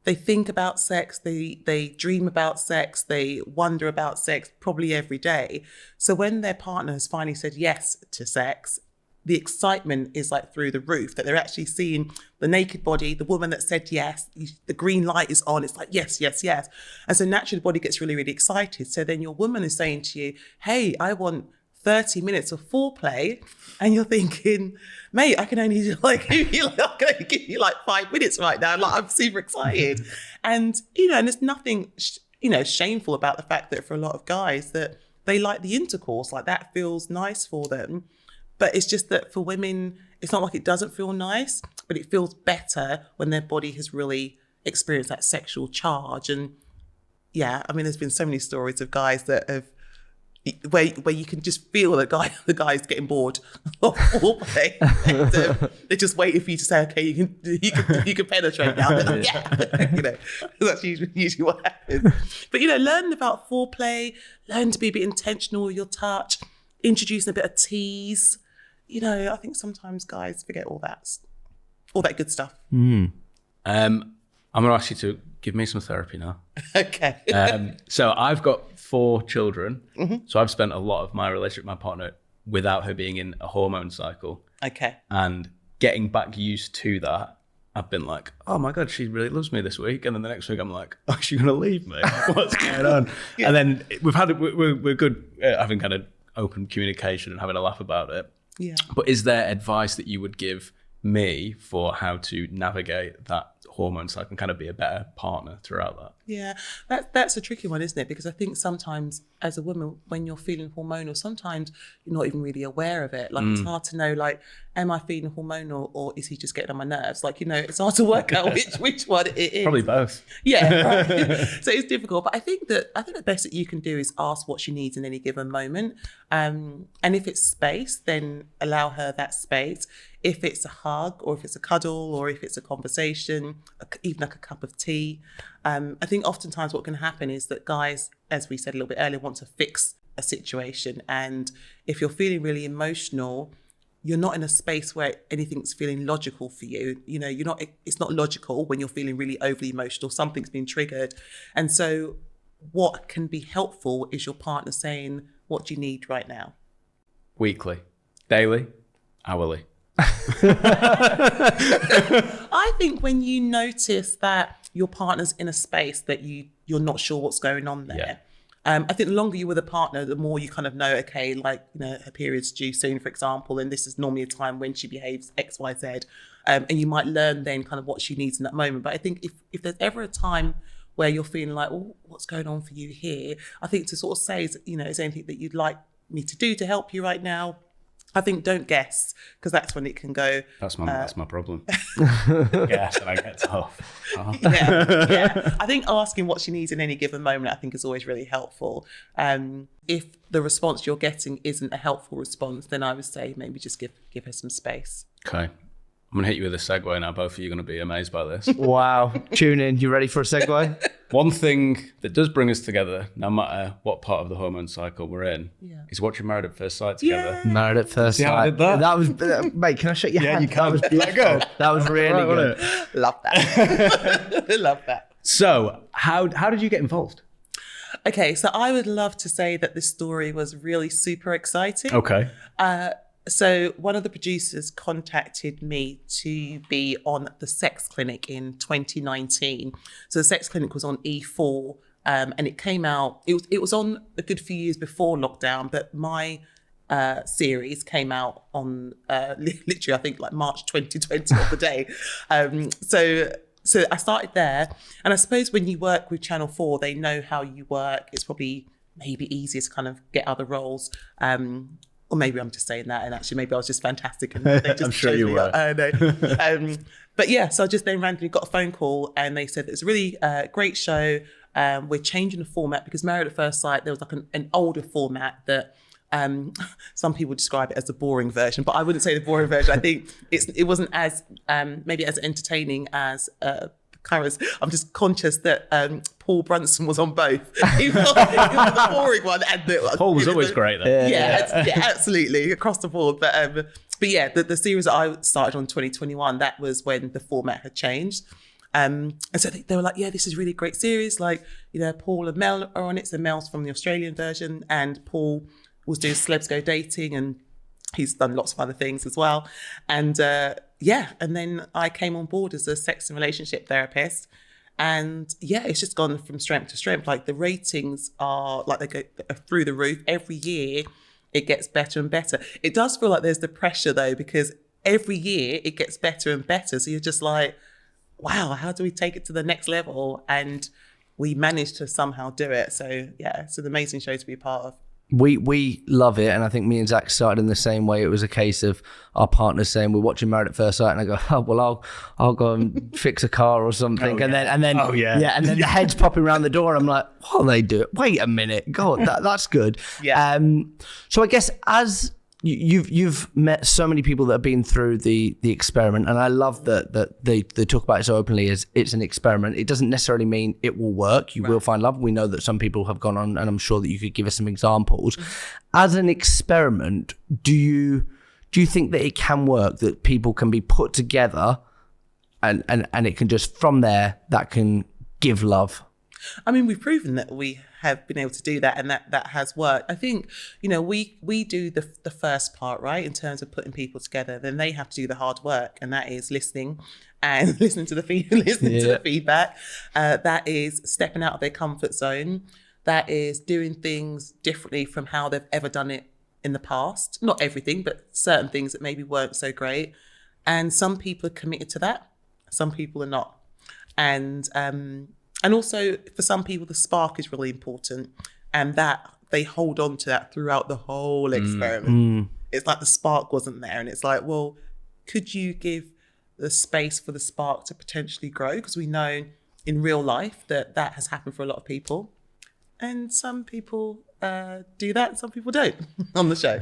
[SPEAKER 1] think about sex, they dream about sex, they wonder about sex probably every day. So when their partner has finally said yes to sex, the excitement is like through the roof, that they're actually seeing the naked body, the woman that said yes, the green light is on, it's like, yes, yes, yes. And so naturally the body gets really, really excited. So then your woman is saying to you, hey, I want 30 minutes of foreplay, and you're thinking, mate, I can only give you like 5 minutes right now. Like, I'm super excited. And, and there's nothing, shameful about the fact that for a lot of guys that they like the intercourse, like that feels nice for them. But it's just that for women, it's not like it doesn't feel nice, but it feels better when their body has really experienced that sexual charge. And yeah, there's been so many stories of guys that have, where you can just feel the guy's getting bored of foreplay. They're just waiting for you to say, okay, you can penetrate now. Like, yeah, that's usually what happens. But learn about foreplay, learn to be a bit intentional with your touch, introducing a bit of tease. I think sometimes guys forget all that good stuff.
[SPEAKER 3] I'm going to ask you to give me some therapy now.
[SPEAKER 1] Okay.
[SPEAKER 3] So I've got 4 children. Mm-hmm. So I've spent a lot of my relationship with my partner without her being in a hormone cycle.
[SPEAKER 1] Okay.
[SPEAKER 3] And getting back used to that, I've been like, oh my God, she really loves me this week. And then the next week I'm like, oh, she's going to leave me? What's going on? Yeah. And then we're good at having kind of open communication and having a laugh about it.
[SPEAKER 1] Yeah.
[SPEAKER 3] But is there advice that you would give me for how to navigate that hormone cycle and kind of be a better partner throughout that?
[SPEAKER 1] Yeah, that's a tricky one, isn't it? Because I think sometimes as a woman, when you're feeling hormonal, sometimes you're not even really aware of it. Like it's hard to know, like, am I feeling hormonal or is he just getting on my nerves? Like, it's hard to work out which one it is.
[SPEAKER 3] Probably both.
[SPEAKER 1] Yeah, right. So it's difficult. But I think the best that you can do is ask what she needs in any given moment. And if it's space, then allow her that space. If it's a hug or if it's a cuddle or if it's a conversation, even like a cup of tea. I think oftentimes what can happen is that guys, as we said a little bit earlier, want to fix a situation. And if you're feeling really emotional, you're not in a space where anything's feeling logical for you. It's not logical when you're feeling really overly emotional. Something's been triggered. And so what can be helpful is your partner saying, what do you need right now?
[SPEAKER 3] Weekly, daily, hourly.
[SPEAKER 1] I think when you notice that your partner's in a space that you're not sure what's going on there. Yeah. I think the longer you're with a partner, the more you kind of know, okay, like, her period's due soon, for example, and this is normally a time when she behaves X, Y, Z. And you might learn then kind of what she needs in that moment. But I think if there's ever a time where you're feeling like, oh, what's going on for you here? I think to sort of say, is there anything that you'd like me to do to help you right now? I think don't guess, because that's when it can go. That's
[SPEAKER 3] my problem. Guess and I get tough. Oh.
[SPEAKER 1] Yeah. I think asking what she needs in any given moment, I think, is always really helpful. If the response you're getting isn't a helpful response, then I would say maybe just give her some space.
[SPEAKER 3] Okay. I'm going to hit you with a segue now. Both of you are going to be amazed by this.
[SPEAKER 2] Wow. Tune in. You ready for a segue?
[SPEAKER 3] One thing that does bring us together, no matter what part of the hormone cycle we're in, is watching Married at First Sight together.
[SPEAKER 1] Yeah.
[SPEAKER 2] Married at First Sight.
[SPEAKER 3] I did that?
[SPEAKER 2] That was, mate, can I shake your hand?
[SPEAKER 3] You can.
[SPEAKER 2] That was really good.
[SPEAKER 1] Love that. Love that.
[SPEAKER 3] So how did you get involved?
[SPEAKER 1] Okay, so I would love to say that this story was really super exciting.
[SPEAKER 3] Okay.
[SPEAKER 1] So one of the producers contacted me to be on the Sex Clinic in 2019. So the Sex Clinic was on E4, and it came out. It was on a good few years before lockdown, but my series came out on literally, I think, like March 2020 of the day. So I started there, and I suppose when you work with Channel 4, they know how you work. It's probably maybe easier to kind of get other roles. or maybe I'm just saying that, and actually maybe I was just fantastic. And they just
[SPEAKER 3] I'm sure
[SPEAKER 1] chose
[SPEAKER 3] you
[SPEAKER 1] me.
[SPEAKER 3] were.
[SPEAKER 1] I know. But yeah, so I just then randomly got a phone call, and they said it's a really great show. We're changing the format because Married at First Sight, there was like an older format that some people describe it as the boring version, but I wouldn't say the boring version. I think it wasn't as maybe as entertaining as current. I'm just conscious that Paul Brunson was on both. He was the boring one, and
[SPEAKER 3] Paul was always great though.
[SPEAKER 1] Yeah, absolutely across the board. But yeah, the series that I started on 2021, that was when the format had changed. And so they were like, yeah, this is a really great series. Like, Paul and Mel are on it. So Mel's from the Australian version, and Paul was doing Celebs Go Dating, and he's done lots of other things as well. And and then I came on board as a sex and relationship therapist. And yeah, it's just gone from strength to strength. Like the ratings are like they go through the roof. Every year it gets better and better. It does feel like there's the pressure though, because every year it gets better and better. So you're just like, wow, how do we take it to the next level? And we managed to somehow do it. So yeah, it's an amazing show to be a part of.
[SPEAKER 2] We love it, and I think me and Zach started in the same way. It was a case of our partners saying we're watching Married at First Sight, and I go, oh well, I'll go and fix a car or something, and then and then the heads popping around the door. I'm like, what are they doing? Wait a minute, God, that's good.
[SPEAKER 1] Yeah.
[SPEAKER 2] So I guess as you've met so many people that have been through the experiment, and I love that they talk about it so openly as it's an experiment. It doesn't necessarily mean it will work. You will find love. We know that some people have gone on, and I'm sure that you could give us some examples. As an experiment, do you think that it can work, that people can be put together and it can just from there that can give love?
[SPEAKER 1] I mean, we've proven that we have been able to do that, and that has worked. I think, we do the first part, right, in terms of putting people together. Then they have to do the hard work, and that is listening and listening to the feedback. That is stepping out of their comfort zone. That is doing things differently from how they've ever done it in the past. Not everything, but certain things that maybe weren't so great. And some people are committed to that. Some people are not. And also, for some people, the spark is really important, and that they hold on to that throughout the whole experiment. It's like the spark wasn't there, and it's like, well, could you give the space for the spark to potentially grow? Because we know in real life that has happened for a lot of people, and some people do that, and some people don't on the show.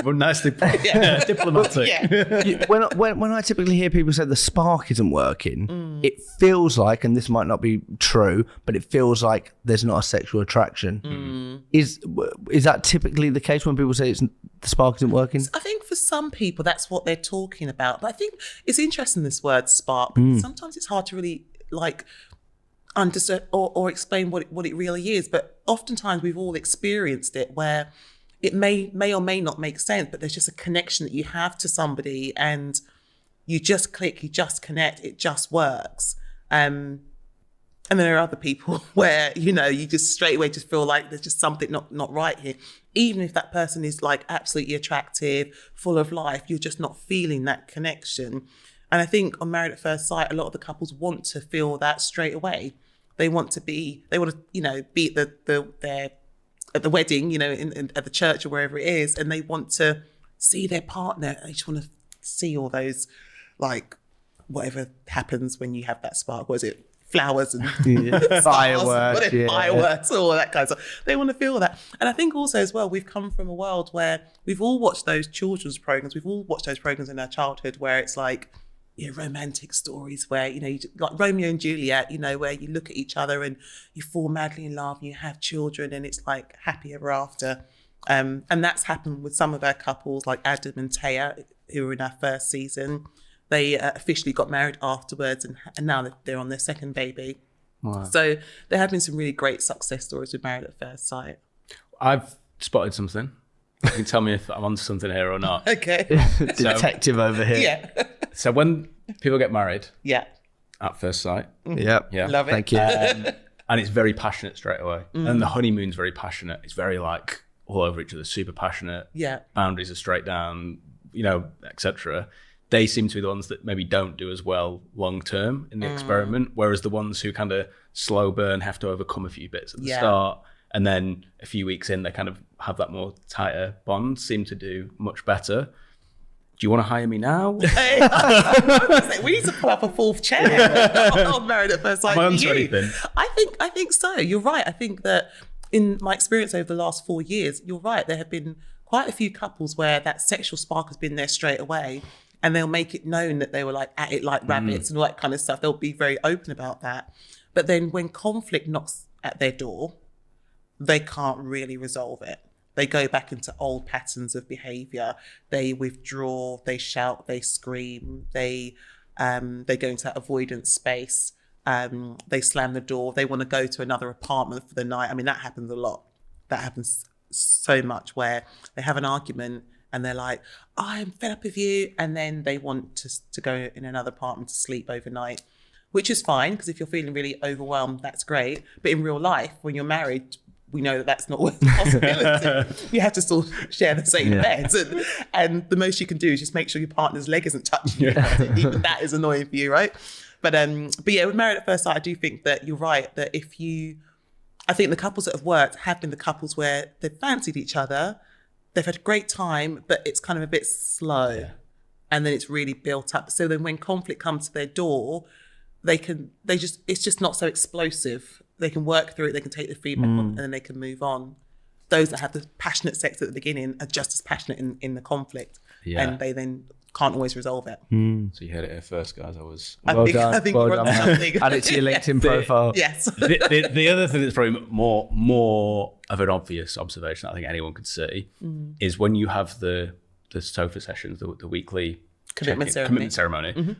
[SPEAKER 3] Well, nicely diplomatic.
[SPEAKER 1] Yeah.
[SPEAKER 2] When I typically hear people say the spark isn't working, it feels like, and this might not be true, but it feels like there's not a sexual attraction. Is that typically the case when people say the spark isn't working?
[SPEAKER 1] I think for some people that's what they're talking about. But I think it's interesting, this word spark, because sometimes it's hard to really understand or explain what it really is. But oftentimes we've all experienced it where it may or may not make sense, but there's just a connection that you have to somebody, and you just click, you just connect, it just works. And there are other people where, you just straight away just feel like there's just something not right here. Even if that person is like absolutely attractive, full of life, you're just not feeling that connection. And I think on Married at First Sight, a lot of the couples want to feel that straight away. They want to be at the wedding, at the church or wherever it is, and they want to see their partner. They just want to see all those, like, whatever happens when you have that spark. What is it? Flowers and
[SPEAKER 2] fireworks,
[SPEAKER 1] fireworks, all that kind of stuff. They want to feel that. And I think also as well, we've come from a world where we've all watched those children's programs. We've all watched those programs in our childhood where it's like, romantic stories where, like Romeo and Juliet, where you look at each other and you fall madly in love and you have children and it's like happy ever after. And that's happened with some of our couples like Adam and Taya, who were in our first season. They officially got married afterwards, and now they're on their second baby.
[SPEAKER 3] Wow.
[SPEAKER 1] So there have been some really great success stories with Married at First Sight.
[SPEAKER 3] I've spotted something. You can tell me if I'm onto something here or not.
[SPEAKER 1] Okay.
[SPEAKER 2] Detective over here.
[SPEAKER 1] Yeah.
[SPEAKER 3] So when people get married
[SPEAKER 1] Yeah.
[SPEAKER 3] at first sight,
[SPEAKER 2] Yep.
[SPEAKER 3] yeah,
[SPEAKER 1] Love it.
[SPEAKER 2] Thank you.
[SPEAKER 3] and it's very passionate straight away. And the honeymoon's very passionate. It's very like all over each other, super passionate.
[SPEAKER 1] Yeah.
[SPEAKER 3] Boundaries are straight down, etc. They seem to be the ones that maybe don't do as well long term in the experiment, whereas the ones who kind of slow burn have to overcome a few bits at the start And then a few weeks in, they kind of have that more tighter bond, seem to do much better. Do you want to hire me now?
[SPEAKER 1] We need to pull up a fourth chair on Married at First Sight.
[SPEAKER 3] Am I onto anything?
[SPEAKER 1] I think so. You're right. I think that in my experience over the last 4 years, you're right. There have been quite a few couples where that sexual spark has been there straight away, and they'll make it known that they were like at it like rabbits and all that kind of stuff. They'll be very open about that. But then when conflict knocks at their door, they can't really resolve it. They go back into old patterns of behavior. They withdraw, they shout, they scream, they go into that avoidant space. They slam the door. They want to go to another apartment for the night. I mean, that happens a lot. That happens so much, where they have an argument and they're like, oh, I'm fed up with you. And then they want to go in another apartment to sleep overnight, which is fine, because if you're feeling really overwhelmed, that's great. But in real life, when you're married, we know that that's not always a possibility. You have to still share the same bed. And the most you can do is just make sure your partner's leg isn't touching you. Even that is annoying for you, right? But yeah, with Married at First Sight, I do think that you're right, that I think the couples that have worked have been the couples where they've fancied each other, they've had a great time, but it's kind of a bit slow. Yeah. And then it's really built up. So then when conflict comes to their door, it's just not so explosive. They can work through it, they can take the feedback on, and then they can move on. Those that have the passionate sex at the beginning are just as passionate in the conflict, and they then can't always resolve it.
[SPEAKER 3] So you heard it here first, guys.
[SPEAKER 1] I think you're onto something.
[SPEAKER 2] Add it to your LinkedIn profile.
[SPEAKER 1] Yes.
[SPEAKER 3] The other thing that's probably more of an obvious observation that I think anyone could see is when you have the sofa sessions, the weekly
[SPEAKER 1] commitment
[SPEAKER 3] ceremony.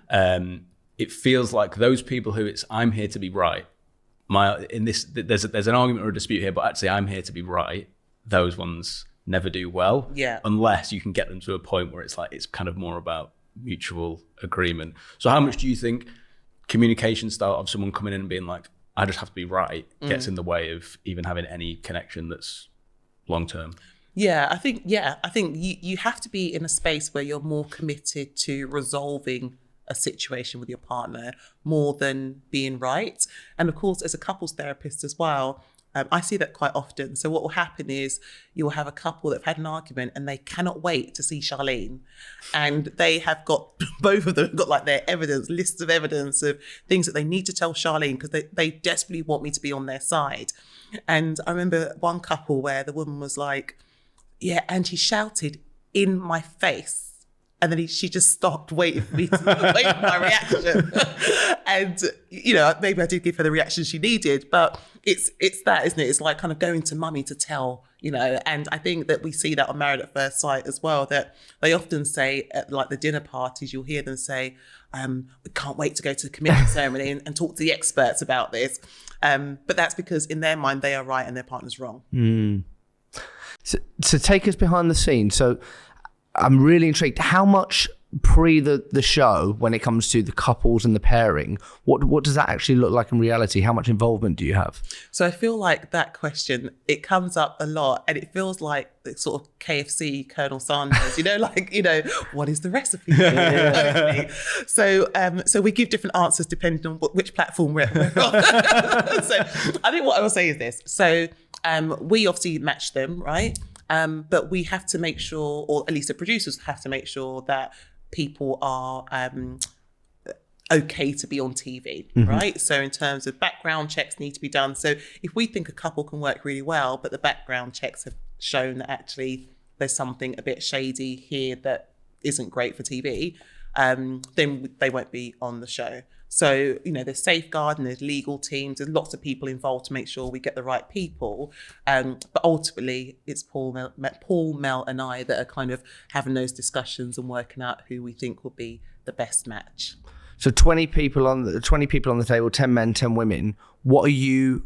[SPEAKER 3] It feels like those people who I'm here to be right. There's an argument or a dispute here, but actually I'm here to be right. Those ones never do well, unless you can get them to a point where it's kind of more about mutual agreement. So how much do you think communication style of someone coming in and being like, I just have to be right, gets in the way of even having any connection that's long term?
[SPEAKER 1] I think you have to be in a space where you're more committed to resolving a situation with your partner more than being right. And of course, as a couples therapist as well, I see that quite often. So what will happen is you'll have a couple that have had an argument and they cannot wait to see Charlene. And they have got, both of them have got like their lists of evidence of things that they need to tell Charlene because they desperately want me to be on their side. And I remember one couple where the woman was like, yeah, and he shouted in my face. And then she just stopped waiting for me to wait for my reaction. And, maybe I did give her the reaction she needed, but it's that, isn't it? It's like kind of going to mummy to tell, and I think that we see that on Married at First Sight as well, that they often say at like the dinner parties, you'll hear them say, we can't wait to go to the commitment ceremony and talk to the experts about this. But that's because in their mind, they are right and their partner's wrong.
[SPEAKER 2] So take us behind the scenes. So I'm really intrigued. How much pre the show, when it comes to the couples and the pairing, what does that actually look like in reality? How much involvement do you have?
[SPEAKER 1] So I feel like that question, it comes up a lot, and it feels like the sort of KFC Colonel Sanders, what is the recipe? So we give different answers depending on which platform we're on. So I think what I will say is this. So we obviously match them, right? But we have to make sure, or at least the producers have to make sure that people are okay to be on TV, right? So in terms of background checks need to be done. So if we think a couple can work really well, but the background checks have shown that actually there's something a bit shady here that isn't great for TV, then they won't be on the show. So, there's safeguard and there's legal teams. There's lots of people involved to make sure we get the right people. But ultimately, it's Paul, Mel and I that are kind of having those discussions and working out who we think will be the best match.
[SPEAKER 2] So 20 people on the table, 10 men, 10 women. What are you...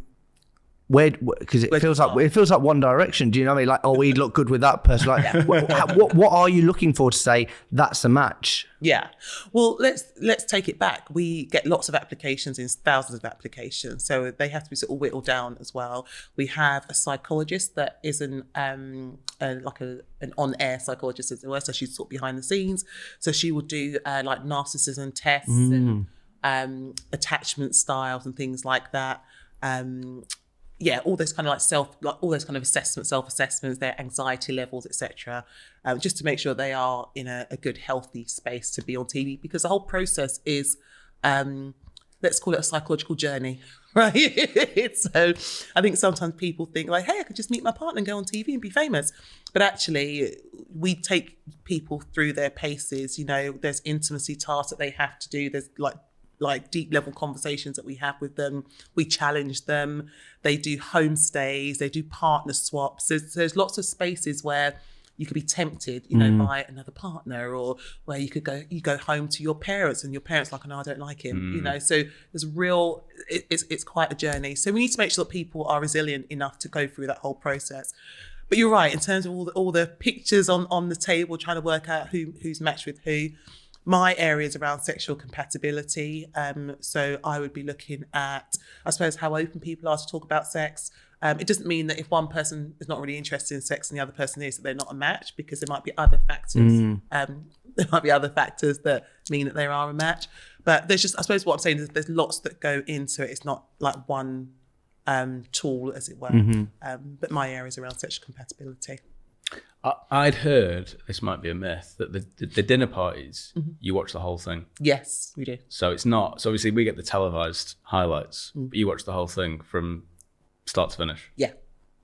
[SPEAKER 2] Because it feels like one direction. Do you know what I mean? Like, oh, we'd look good with that person. Like, what are you looking for to say that's a match?
[SPEAKER 1] Yeah. Well, let's take it back. We get lots of applications, thousands of applications, so they have to be sort of whittled down as well. We have a psychologist that isn't an on-air psychologist as well, so she's sort of behind the scenes. So she will do like narcissism tests and attachment styles and things like that. all those kind of all those kind of self-assessments, their anxiety levels, etc. Just to make sure they are in a good, healthy space to be on TV, because the whole process is, let's call it a psychological journey, right? So I think sometimes people think like, hey, I could just meet my partner and go on TV and be famous. But actually, we take people through their paces. There's intimacy tasks that they have to do. There's like deep level conversations that we have with them. We challenge them. They do homestays. They do partner swaps. There's lots of spaces where you could be tempted, by another partner, or where you go home to your parents and your parents like, no, I don't like him, so there's it's quite a journey. So we need to make sure that people are resilient enough to go through that whole process. But you're right, in terms of all the pictures on the table, trying to work out who's matched with who. My area is around sexual compatibility. So I would be looking at, I suppose, how open people are to talk about sex. It doesn't mean that if one person is not really interested in sex and the other person is, that they're not a match, because there might be other factors. There might be other factors that mean that they are a match. But there's just, I suppose what I'm saying is there's lots that go into it. It's not like one tool, as it were. But my area is around sexual compatibility.
[SPEAKER 3] I'd heard, this might be a myth, that the dinner parties, you watch the whole thing.
[SPEAKER 1] Yes, we do.
[SPEAKER 3] So it's not, so obviously we get the televised highlights, but you watch the whole thing from start to finish.
[SPEAKER 1] Yeah.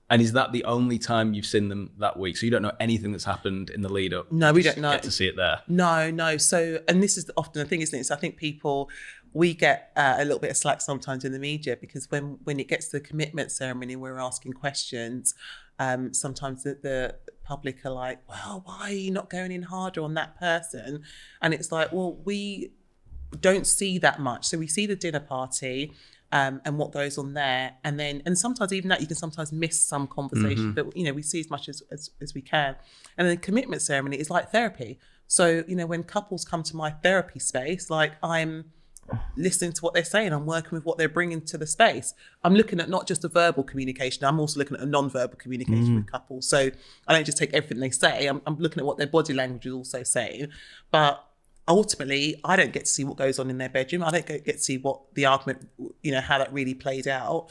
[SPEAKER 3] And is that the only time you've seen them that week? So you don't know anything that's happened in the lead up?
[SPEAKER 1] No, we don't know.
[SPEAKER 3] Get to see it there?
[SPEAKER 1] No. So, and this is often the thing, isn't it? So I think we get a little bit of slack sometimes in the media, because when it gets to the commitment ceremony, we're asking questions. Sometimes the public are like, well, why are you not going in harder on that person? And it's like, well, we don't see that much. So we see the dinner party and what goes on there. And sometimes even that, you can sometimes miss some conversation, but we see as much as we can. And then the commitment ceremony is like therapy. So, when couples come to my therapy space, like I'm listening to what they're saying, I'm working with what they're bringing to the space. I'm looking at not just a verbal communication, I'm also looking at a non-verbal communication with couples. So I don't just take everything they say, I'm looking at what their body language is also saying. But ultimately, I don't get to see what goes on in their bedroom. I don't get to see what the argument, how that really played out.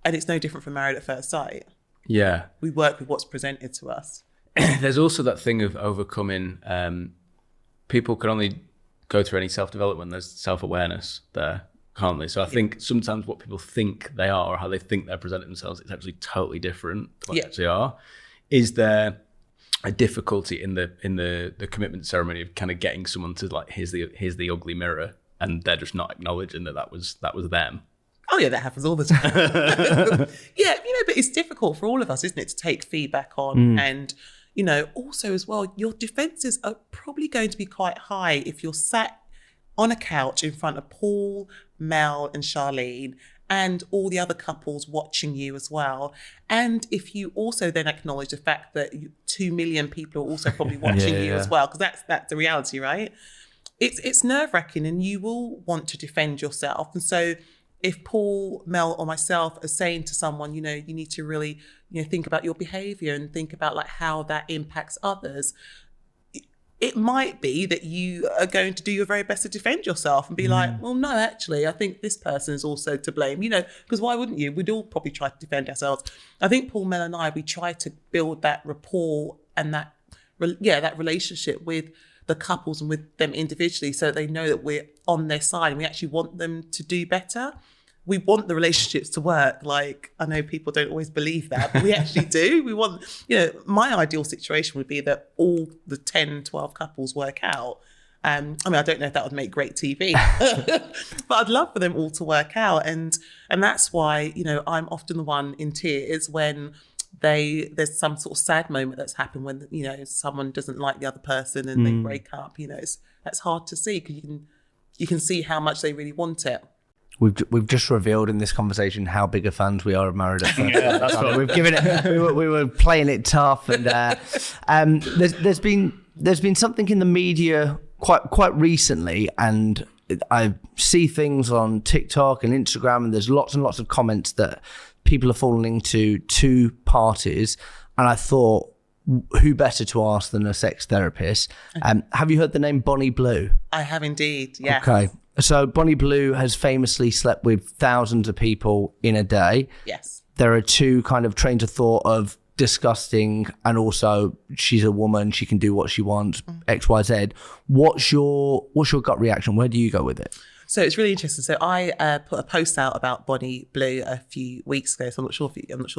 [SPEAKER 1] And it's no different from Married at First Sight.
[SPEAKER 3] Yeah.
[SPEAKER 1] We work with what's presented to us.
[SPEAKER 3] There's also that thing of overcoming, people can only go through any self-development, there's self-awareness there, can't they? So I think sometimes what people think they are, or how they think they're presenting themselves, it's actually totally different to what they actually are. Is there a difficulty in the commitment ceremony of kind of getting someone to like, here's the ugly mirror, and they're just not acknowledging that was them?
[SPEAKER 1] Oh yeah, that happens all the time. Yeah, but it's difficult for all of us, isn't it, to take feedback on. And also as well, your defenses are probably going to be quite high if you're sat on a couch in front of Paul, Mel and Charlene and all the other couples watching you as well. And if you also then acknowledge the fact that 2 million people are also probably watching you as well, because that's the reality, right? It's nerve-wracking, and you will want to defend yourself. And so if Paul, Mel or myself are saying to someone, you need to really, think about your behavior and think about like how that impacts others, it might be that you are going to do your very best to defend yourself and be like, well, no, actually, I think this person is also to blame, because why wouldn't you? We'd all probably try to defend ourselves. I think Paul, Mel and I, we try to build that rapport and that relationship with the couples and with them individually, so that they know that we're on their side and we actually want them to do better. We want the relationships to work. Like, I know people don't always believe that, but we actually do. We want, my ideal situation would be that all the 10, 12 couples work out. I don't know if that would make great TV, but I'd love for them all to work out. And that's why, I'm often the one in tears when there's some sort of sad moment that's happened when, someone doesn't like the other person and they break up. That's hard to see, because you can see how much they really want it.
[SPEAKER 2] We've just revealed in this conversation how big of fans we are of Married at First Sight. Yeah, that's what we've given it. We were playing it tough, and there's been something in the media quite recently, and I see things on TikTok and Instagram, and there's lots and lots of comments that people are falling into two parties, and I thought, who better to ask than a sex therapist? Have you heard the name Bonnie Blue?
[SPEAKER 1] I have indeed, yes.
[SPEAKER 2] Okay. So Bonnie Blue has famously slept with thousands of people in a day.
[SPEAKER 1] Yes.
[SPEAKER 2] there are two kind of trains of thought of disgusting and also she's a woman, she can do what she wants, XYZ. What's your gut reaction? Where do you go with it?
[SPEAKER 1] So it's really interesting. So I put a post out about Bonnie Blue a few weeks ago. So I'm not sure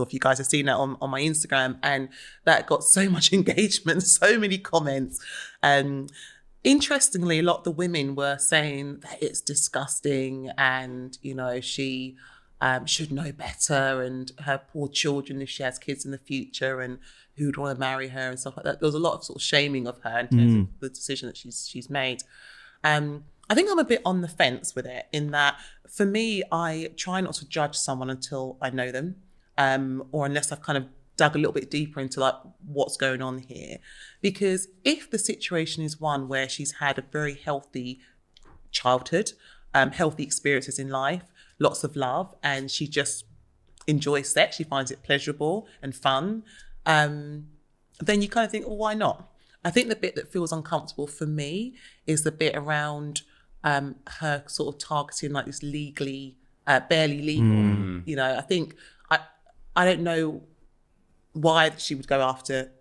[SPEAKER 1] if you guys have seen that on my Instagram, and that got so much engagement, so many comments. Interestingly, a lot of the women were saying that it's disgusting, and she should know better, and her poor children if she has kids in the future, and who'd want to marry her and stuff like that. There was a lot of sort of shaming of her in terms of the decision that she's made. I think I'm a bit on the fence with it, in that for me, I try not to judge someone until I know them, or unless I've kind of dug a little bit deeper into like what's going on here. Because if the situation is one where she's had a very healthy childhood, healthy experiences in life, lots of love, and she just enjoys sex, she finds it pleasurable and fun, then you kind of think, well, why not? I think the bit that feels uncomfortable for me is the bit around her sort of targeting like this legally, barely legal. I think I don't know why she would go after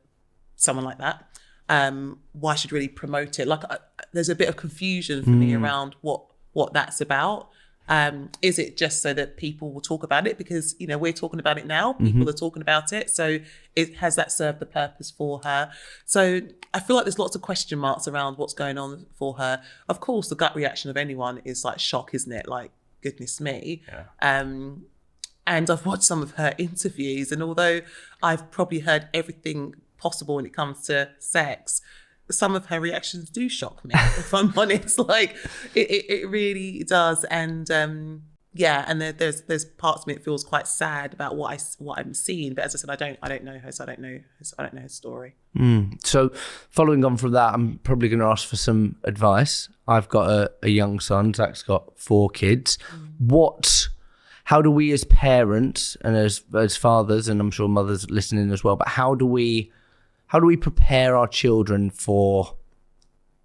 [SPEAKER 1] someone like that. Why she'd really promote it. Like there's a bit of confusion for me around what that's about. Is it just so that people will talk about it? Because, we're talking about it now, people are talking about it. So has that served the purpose for her? So I feel like there's lots of question marks around what's going on for her. Of course, the gut reaction of anyone is like shock, isn't it? Like, goodness me. Yeah. And I've watched some of her interviews, and although I've probably heard everything possible when it comes to sex, some of her reactions do shock me, if I'm honest. Like it really does. And and there's parts of me that feels quite sad about what I'm seeing. But as I said, I don't know her, so I don't know her story.
[SPEAKER 2] So following on from that, I'm probably going to ask for some advice. I've got a young son. Zach's got 4 kids. How do we as parents and as fathers, and I'm sure mothers listening as well, but how do we prepare our children for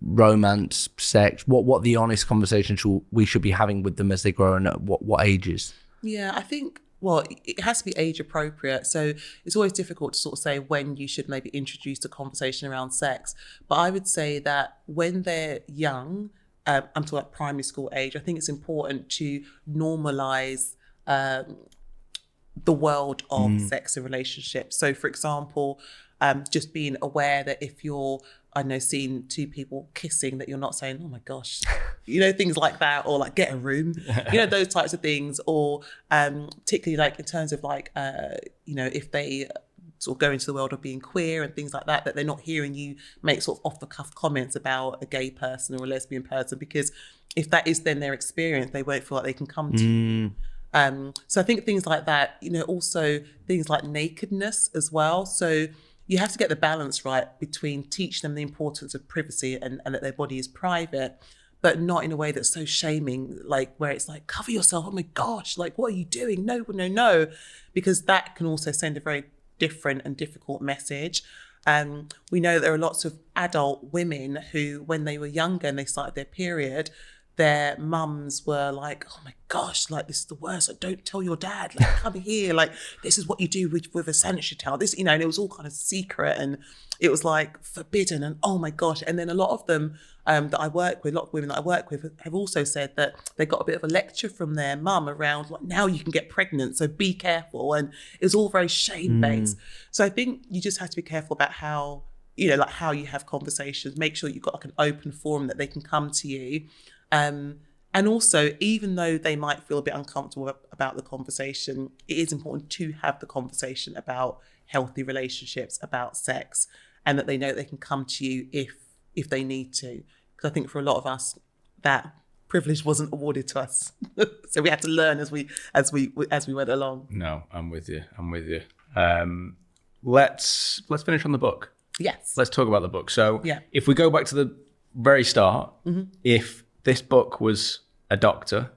[SPEAKER 2] romance, sex? What the honest conversations we should be having with them as they grow, and at what ages?
[SPEAKER 1] Yeah, I think, it has to be age appropriate. So it's always difficult to sort of say when you should maybe introduce a conversation around sex. But I would say that when they're young, I'm talking about primary school age, I think it's important to normalize the world of sex and relationships. So for example, just being aware that if you're, seeing 2 people kissing, that you're not saying, oh my gosh, things like that, or like get a room, those types of things. Or particularly like in terms of like, if they sort of go into the world of being queer and things like that, that they're not hearing you make sort of off the cuff comments about a gay person or a lesbian person, because if that is then their experience, they won't feel like they can come to you. So I think things like that, also things like nakedness as well. So you have to get the balance right between teach them the importance of privacy and that their body is private, but not in a way that's so shaming, like where it's like, cover yourself, oh my gosh, like what are you doing? No, because that can also send a very different and difficult message. We know there are lots of adult women who, when they were younger and they started their period, their mums were like, oh my gosh, like this is the worst. Like, don't tell your dad, like come here. Like this is what you do with a sanitary towel. This, and it was all kind of secret, and it was like forbidden, and oh my gosh. And then a lot of them that I work with, a lot of women that I work with have also said that they got a bit of a lecture from their mum around like, now you can get pregnant, so be careful. And it was all very shame-based. So I think you just have to be careful about how, like how you have conversations. Make sure you've got like an open forum that they can come to you. And also, even though they might feel a bit uncomfortable about the conversation, it is important to have the conversation about healthy relationships, about sex, and that they know they can come to you if they need to. Because I think for a lot of us, that privilege wasn't awarded to us, so we had to learn as we went along.
[SPEAKER 3] No, I'm with you. Let's finish on the book.
[SPEAKER 1] Yes.
[SPEAKER 3] Let's talk about the book. So if we go back to the very start, if this book was a doctor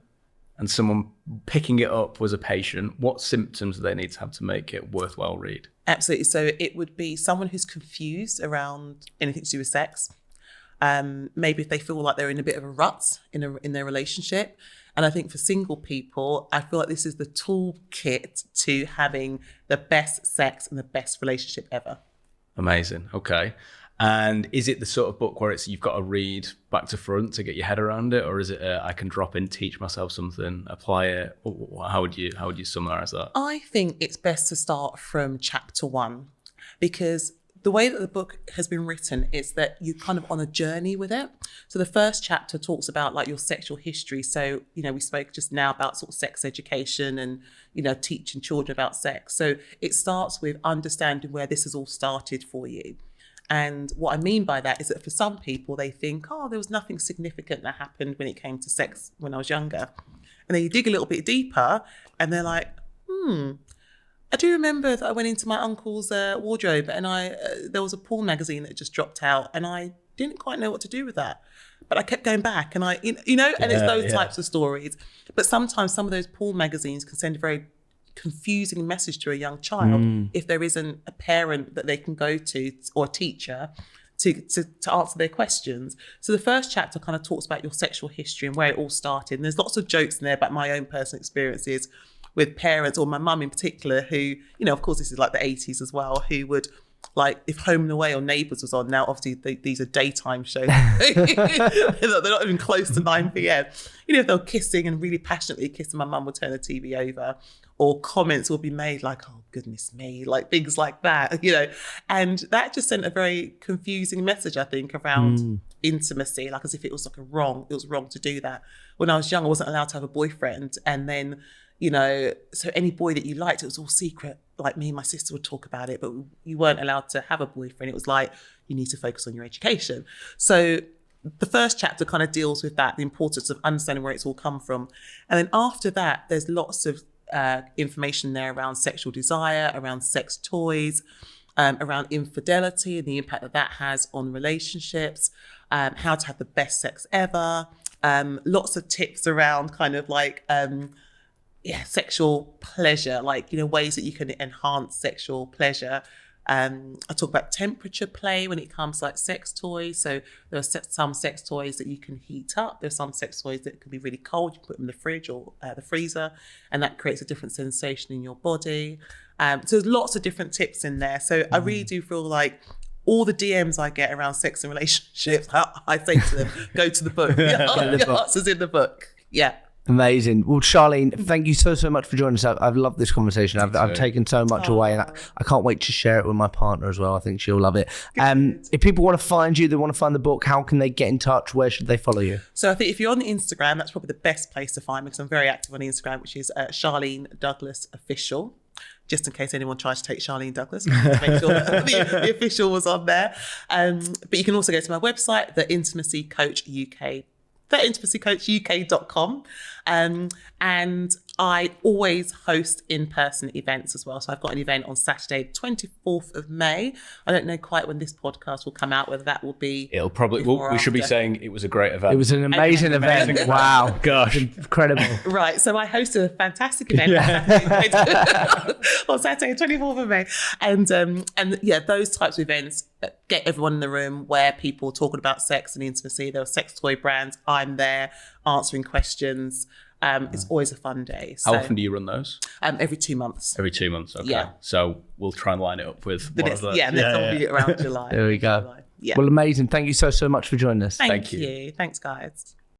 [SPEAKER 3] and someone picking it up was a patient, what symptoms do they need to have to make it worthwhile read?
[SPEAKER 1] Absolutely. So it would be someone who's confused around anything to do with sex. Maybe if they feel like they're in a bit of a rut in their relationship. And I think for single people, I feel like this is the toolkit to having the best sex and the best relationship ever.
[SPEAKER 3] Amazing. Okay. And is it the sort of book where you've got to read back to front to get your head around it, or is it I can drop in, teach myself something, apply it? How would you summarize that?
[SPEAKER 1] I think it's best to start from chapter 1, because the way that the book has been written is that you're kind of on a journey with it. So the first chapter talks about like your sexual history. So, we spoke just now about sort of sex education and, teaching children about sex. So it starts with understanding where this has all started for you. And what I mean by that is that for some people, they think, there was nothing significant that happened when it came to sex when I was younger. And then you dig a little bit deeper and they're like, I do remember that I went into my uncle's wardrobe and there was a porn magazine that just dropped out and I didn't quite know what to do with that. But I kept going back and and it's those types of stories. But sometimes some of those porn magazines can send a very confusing message to a young child if there isn't a parent that they can go to or a teacher to answer their questions. So the first chapter kind of talks about your sexual history and where it all started. And there's lots of jokes in there about my own personal experiences with parents, or my mum in particular, who, of course this is like the 80s as well, who would, like, if Home and Away or Neighbours was on, now obviously these are daytime shows, they're not even close to 9 p.m. If they're kissing and really passionately kissing, my mum would turn the TV over, or comments will be made like, oh goodness me, like things like that, and that just sent a very confusing message, I think, around intimacy, like as if it was wrong to do that. When I was young, I wasn't allowed to have a boyfriend, and then so any boy that you liked, it was all secret. Like me and my sister would talk about it, but you weren't allowed to have a boyfriend. It was like, you need to focus on your education. So the first chapter kind of deals with that, the importance of understanding where it's all come from. And then after that, there's lots of information there around sexual desire, around sex toys, around infidelity and the impact that has on relationships, how to have the best sex ever, lots of tips around kind of like, sexual pleasure, like, ways that you can enhance sexual pleasure. I talk about temperature play when it comes to like sex toys. So there are some sex toys that you can heat up. There's some sex toys that can be really cold. You put them in the fridge or the freezer, and that creates a different sensation in your body. So there's lots of different tips in there. So I really do feel like all the DMs I get around sex and relationships, I say to them, go to the book. The answer's in the book. Yeah.
[SPEAKER 2] Amazing. Well, Charlene, thank you so much for joining us. I've loved this conversation. I've taken so much away, and I can't wait to share it with my partner as well. I think she'll love it. If people want to find you, they want to find the book, how can they get in touch? Where should they follow you?
[SPEAKER 1] So I think if you're on Instagram, that's probably the best place to find me, because I'm very active on Instagram, which is Charlene Douglas Official. Just in case anyone tries to take Charlene Douglas, to make sure that the official was on there. But you can also go to my website, theintimacycoachuk.com. And I always host in-person events as well. So I've got an event on Saturday, 24th of May. I don't know quite when this podcast will come out, whether that will be...
[SPEAKER 3] It'll probably... we should be saying it was a great event.
[SPEAKER 2] It was an amazing event. Wow.
[SPEAKER 3] Gosh.
[SPEAKER 2] Incredible.
[SPEAKER 1] Right. So I hosted a fantastic event on Saturday, 24th of May. And those types of events get everyone in the room, where people are talking about sex and intimacy. There are sex toy brands. I'm there answering questions. It's always a fun day.
[SPEAKER 3] How often do you run those?
[SPEAKER 1] Every 2 months.
[SPEAKER 3] Every 2 months, okay.
[SPEAKER 1] Yeah.
[SPEAKER 3] So we'll try and line it up with one of those.
[SPEAKER 1] Yeah, and then it'll be around July.
[SPEAKER 2] There we go.
[SPEAKER 1] Yeah.
[SPEAKER 2] Well, amazing. Thank you so much for joining us.
[SPEAKER 1] Thank you. Thanks, guys.